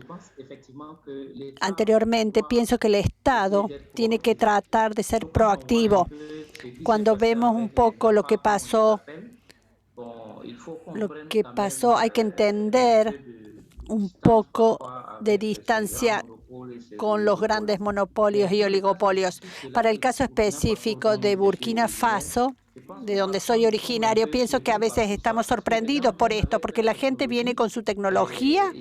anteriormente, pienso que el Estado tiene que tratar de ser proactivo. Cuando vemos un poco lo que pasó, hay que entender un poco de distancia con los grandes monopolios y oligopolios. Para el caso específico de Burkina Faso, de donde soy originario, pienso que a veces estamos sorprendidos por esto, porque la gente viene con su tecnología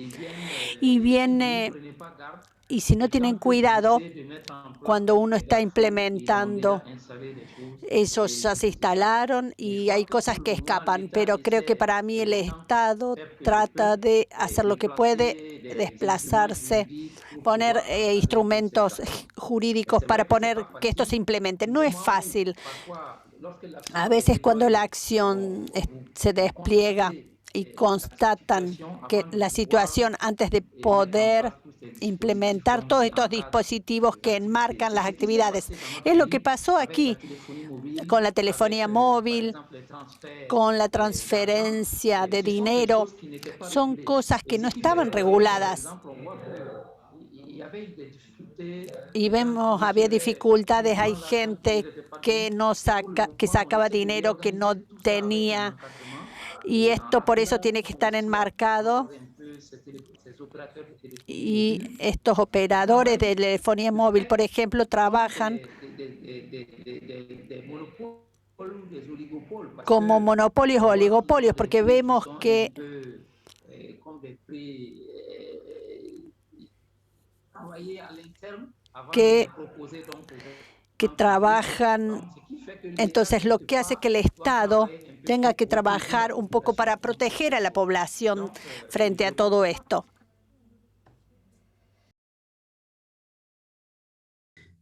y si no tienen cuidado, cuando uno está implementando, ellos ya se instalaron y hay cosas que escapan, pero creo que para mí el Estado trata de hacer lo que puede, desplazarse, poner instrumentos jurídicos para poner que esto se implemente. No es fácil. A veces cuando la acción se despliega y constatan que la situación antes de poder implementar todos estos dispositivos que enmarcan las actividades. Es lo que pasó aquí con la telefonía móvil, con la transferencia de dinero. Son cosas que no estaban reguladas. Y vemos, había dificultades, hay gente que sacaba dinero que no tenía. Y esto por eso tiene que estar enmarcado. Y estos operadores de telefonía móvil, por ejemplo, trabajan como monopolios o oligopolios, porque vemos que que trabajan. Entonces, lo que hace que el Estado tenga que trabajar un poco para proteger a la población frente a todo esto.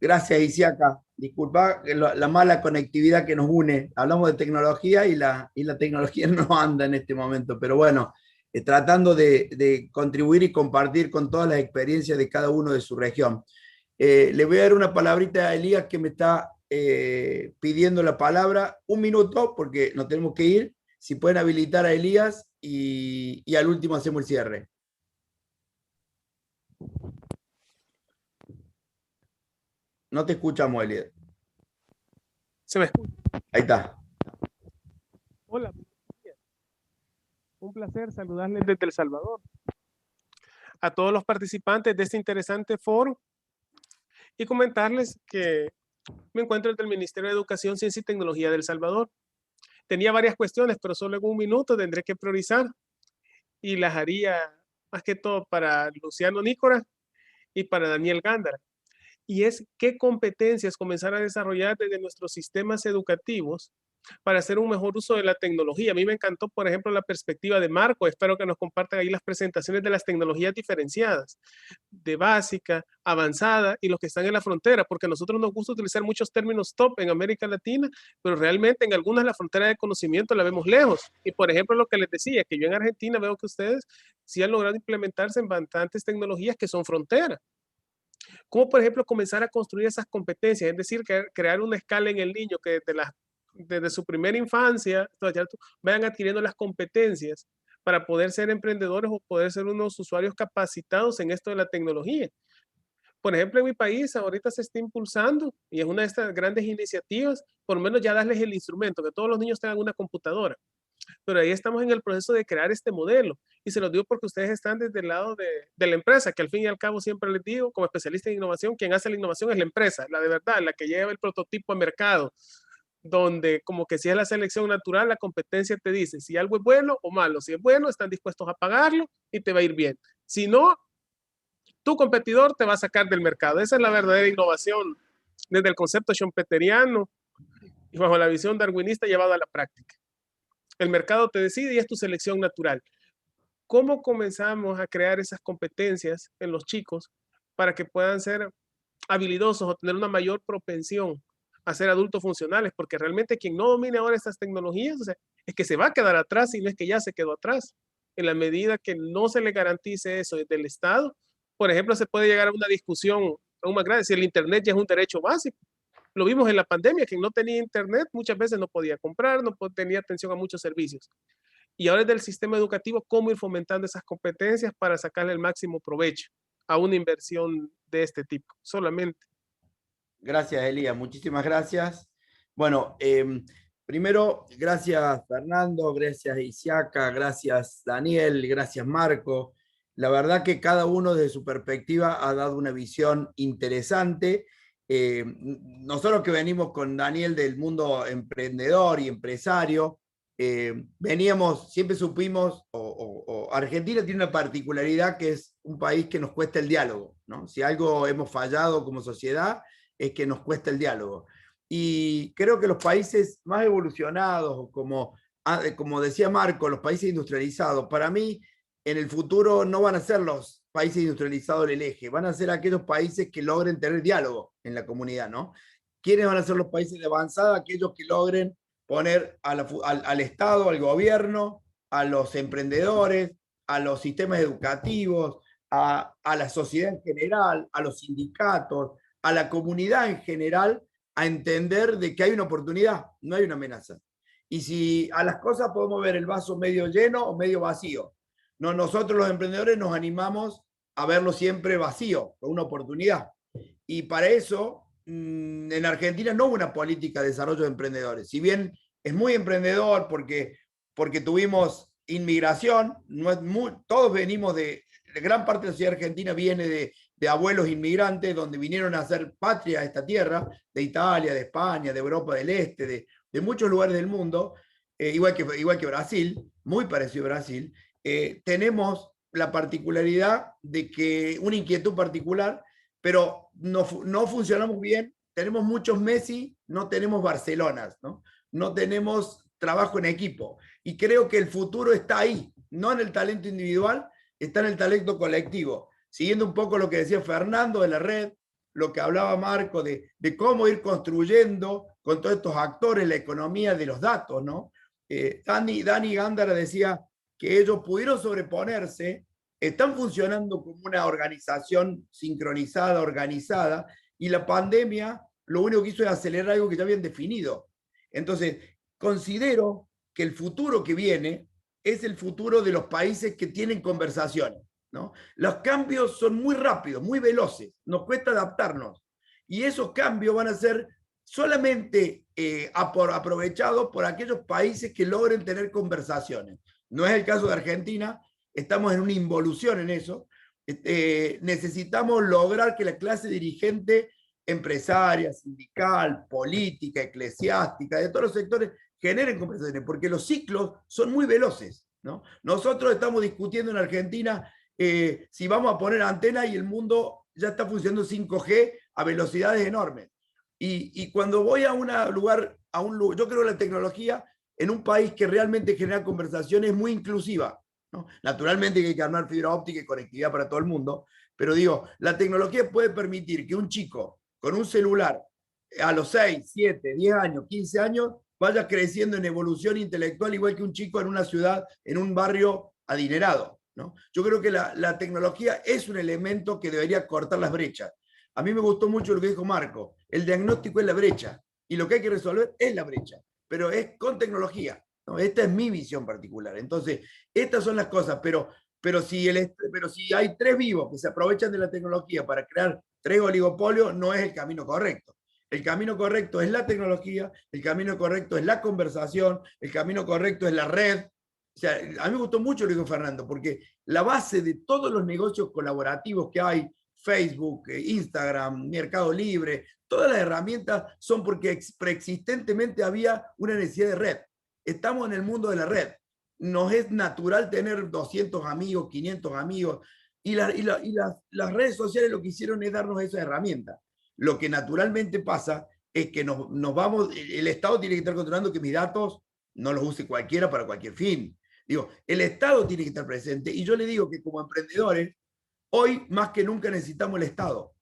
Gracias, Isiaka. Disculpa la mala conectividad que nos une. Hablamos de tecnología y la tecnología no anda en este momento, pero bueno, tratando de contribuir y compartir con todas las experiencias de cada uno de su región. Le voy a dar una palabrita a Elías que me está pidiendo la palabra. Un minuto, porque nos tenemos que ir. Si pueden habilitar a Elías y al último hacemos el cierre. No te escuchamos, Elías. ¿Se me escucha? Ahí está. Hola. Un placer saludarles desde El Salvador. A todos los participantes de este interesante foro y comentarles que me encuentro desde el Ministerio de Educación, Ciencia y Tecnología de El Salvador. Tenía varias cuestiones, pero solo en un minuto tendré que priorizar y las haría más que todo para Luciano Nícora y para Daniel Gándara. Y es qué competencias comenzar a desarrollar desde nuestros sistemas educativos para hacer un mejor uso de la tecnología. A mí me encantó, por ejemplo, la perspectiva de Marco. Espero que nos compartan ahí las presentaciones de las tecnologías diferenciadas, de básica, avanzada y los que están en la frontera, porque a nosotros nos gusta utilizar muchos términos top en América Latina, pero realmente en algunas la frontera de conocimiento la vemos lejos. Y por ejemplo, lo que les decía, que yo en Argentina veo que ustedes sí han logrado implementarse en bastantes tecnologías que son frontera. ¿Cómo, por ejemplo, comenzar a construir esas competencias? Es decir, crear una escala en el niño que desde su primera infancia vayan adquiriendo las competencias para poder ser emprendedores o poder ser unos usuarios capacitados en esto de la tecnología. Por ejemplo, en mi país ahorita se está impulsando, y es una de estas grandes iniciativas, por lo menos ya darles el instrumento, que todos los niños tengan una computadora. Pero ahí estamos en el proceso de crear este modelo. Y se los digo porque ustedes están desde el lado de la empresa, que al fin y al cabo siempre les digo, como especialista en innovación, quien hace la innovación es la empresa, la de verdad, la que lleva el prototipo al mercado, donde como que si es la selección natural, la competencia te dice si algo es bueno o malo. Si es bueno, están dispuestos a pagarlo y te va a ir bien. Si no, tu competidor te va a sacar del mercado. Esa es la verdadera innovación desde el concepto schumpeteriano y bajo la visión darwinista llevada a la práctica. El mercado te decide y es tu selección natural. ¿Cómo comenzamos a crear esas competencias en los chicos para que puedan ser habilidosos o tener una mayor propensión a ser adultos funcionales? Porque realmente quien no domine ahora estas tecnologías, o sea, es que se va a quedar atrás y no es que ya se quedó atrás. En la medida que no se le garantice eso desde el Estado, por ejemplo, se puede llegar a una discusión aún más grande si el Internet ya es un derecho básico. Lo vimos en la pandemia, quien no tenía Internet muchas veces no podía comprar, no tenía atención a muchos servicios. Y ahora desde el sistema educativo, ¿cómo ir fomentando esas competencias para sacarle el máximo provecho a una inversión de este tipo? Solamente. Gracias, Elías. Muchísimas gracias. Bueno, primero, gracias, Fernando, gracias, Isiaka, gracias, Daniel, gracias, Marco. La verdad que cada uno desde su perspectiva ha dado una visión interesante. Nosotros que venimos con Daniel del mundo emprendedor y empresario, veníamos, siempre supimos, Argentina tiene una particularidad que es un país que nos cuesta el diálogo, ¿no? Si algo hemos fallado como sociedad es que nos cuesta el diálogo. Y creo que los países más evolucionados, como decía Marco, los países industrializados, para mí en el futuro no van a ser los países industrializados el eje, van a ser aquellos países que logren tener diálogo en la comunidad, ¿no? ¿Quiénes van a ser los países de avanzada? Aquellos que logren poner al Estado, al gobierno, a los emprendedores, a los sistemas educativos, a la sociedad en general, a los sindicatos, a la comunidad en general, a entender de que hay una oportunidad, no hay una amenaza. Y si a las cosas podemos ver el vaso medio lleno o medio vacío. No, nosotros los emprendedores nos animamos a verlo siempre vacío, con una oportunidad. Y para eso, en Argentina no hubo una política de desarrollo de emprendedores. Si bien es muy emprendedor porque tuvimos inmigración, no es todos venimos gran parte de la sociedad argentina viene de abuelos inmigrantes, donde vinieron a hacer patria a esta tierra, de Italia, de España, de Europa del Este, de muchos lugares del mundo, igual que Brasil, muy parecido a Brasil. Tenemos la particularidad de que una inquietud particular pero no funcionamos bien. Tenemos muchos Messi, no tenemos Barcelonas, ¿no? No tenemos trabajo en equipo. Y creo que el futuro está ahí, no en el talento individual, está en el talento colectivo. Siguiendo un poco lo que decía Fernando de la red, lo que hablaba Marco de cómo ir construyendo con todos estos actores la economía de los datos, ¿no? Dani Gándara decía que ellos pudieron sobreponerse, están funcionando como una organización sincronizada, organizada, y la pandemia lo único que hizo es acelerar algo que ya habían definido. Entonces, considero que el futuro que viene es el futuro de los países que tienen conversaciones, ¿no? Los cambios son muy rápidos, muy veloces, nos cuesta adaptarnos, y esos cambios van a ser solamente aprovechados por aquellos países que logren tener conversaciones. No es el caso de Argentina, estamos en una involución en eso. Necesitamos lograr que la clase dirigente empresaria, sindical, política, eclesiástica, de todos los sectores, generen conversaciones, porque los ciclos son muy veloces, ¿no? Nosotros estamos discutiendo en Argentina si vamos a poner antenas y el mundo ya está funcionando 5G a velocidades enormes. Y cuando voy a un lugar, yo creo que la tecnología en un país que realmente genera conversaciones es muy inclusiva, ¿no? Naturalmente que hay que armar fibra óptica y conectividad para todo el mundo, pero digo, la tecnología puede permitir que un chico con un celular a los 6, 7, 10 años, 15 años, vaya creciendo en evolución intelectual igual que un chico en una ciudad, en un barrio adinerado, ¿no? Yo creo que la tecnología es un elemento que debería cortar las brechas. A mí me gustó mucho lo que dijo Marco, el diagnóstico es la brecha, y lo que hay que resolver es la brecha, pero es con tecnología, ¿no? Esta es mi visión particular. Entonces, estas son las cosas, pero si hay 3 vivos que se aprovechan de la tecnología para crear 3 oligopolios, no es el camino correcto. El camino correcto es la tecnología, el camino correcto es la conversación, el camino correcto es la red. O sea, a mí me gustó mucho lo que dijo Fernando, porque la base de todos los negocios colaborativos que hay, Facebook, Instagram, Mercado Libre, todas las herramientas son porque preexistentemente había una necesidad de red. Estamos en el mundo de la red. Nos es natural tener 200 amigos, 500 amigos, y las redes sociales lo que hicieron es darnos esa herramienta. Lo que naturalmente pasa es que nos vamos, el Estado tiene que estar controlando que mis datos no los use cualquiera para cualquier fin. Digo, el Estado tiene que estar presente, y yo le digo que como emprendedores, hoy más que nunca necesitamos el Estado.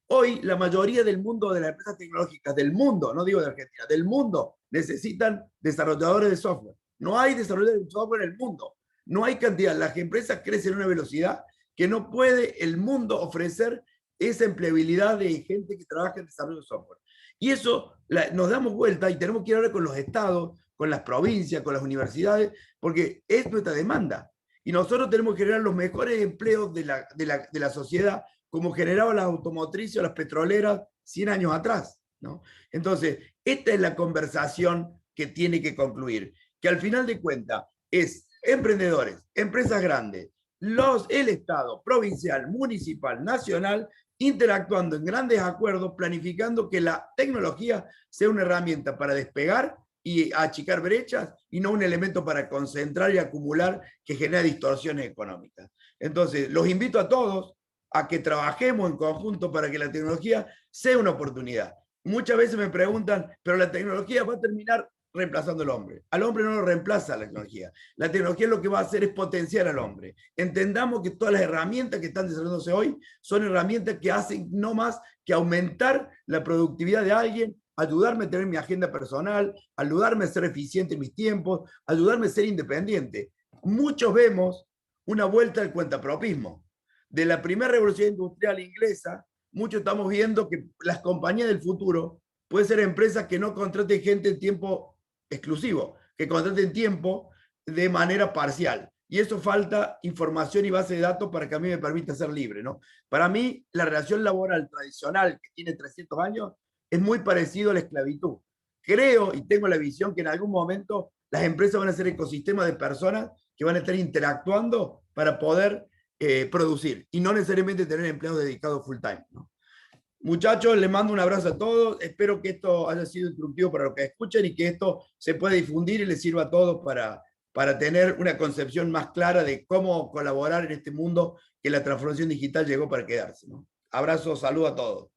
Hoy la mayoría del mundo de las empresas tecnológicas, del mundo, no digo de Argentina, del mundo, necesitan desarrolladores de software. No hay desarrolladores de software en el mundo. No hay cantidad. Las empresas crecen a una velocidad que no puede el mundo ofrecer esa empleabilidad de gente que trabaja en desarrollo de software. Y eso nos damos vuelta y tenemos que ir ahora con los estados, con las provincias, con las universidades, porque es nuestra demanda. Y nosotros tenemos que generar los mejores empleos de la sociedad, como generaban las automotrices o las petroleras 100 años atrás, ¿no? Entonces, esta es la conversación que tiene que concluir, que al final de cuentas es emprendedores, empresas grandes, el Estado, provincial, municipal, nacional, interactuando en grandes acuerdos, planificando que la tecnología sea una herramienta para despegar y achicar brechas, y no un elemento para concentrar y acumular que genera distorsiones económicas. Entonces, los invito a todos a que trabajemos en conjunto para que la tecnología sea una oportunidad. Muchas veces me preguntan, pero la tecnología va a terminar reemplazando al hombre. Al hombre no lo reemplaza la tecnología. La tecnología lo que va a hacer es potenciar al hombre. Entendamos que todas las herramientas que están desarrollándose hoy son herramientas que hacen no más que aumentar la productividad de alguien, ayudarme a tener mi agenda personal, ayudarme a ser eficiente en mis tiempos, ayudarme a ser independiente. Muchos vemos una vuelta al cuentapropismo. De la primera revolución industrial inglesa, muchos estamos viendo que las compañías del futuro pueden ser empresas que no contraten gente en tiempo exclusivo, que contraten tiempo de manera parcial. Y eso falta información y base de datos para que a mí me permita ser libre, ¿no? Para mí, la relación laboral tradicional que tiene 300 años es muy parecido a la esclavitud. Creo y tengo la visión que en algún momento las empresas van a ser ecosistemas de personas que van a estar interactuando para poder producir y no necesariamente tener empleados dedicados full time, ¿no? Muchachos, les mando un abrazo a todos. Espero que esto haya sido instructivo para los que escuchen y que esto se pueda difundir y les sirva a todos para tener una concepción más clara de cómo colaborar en este mundo que la transformación digital llegó para quedarse, ¿no? Abrazo, saludo a todos.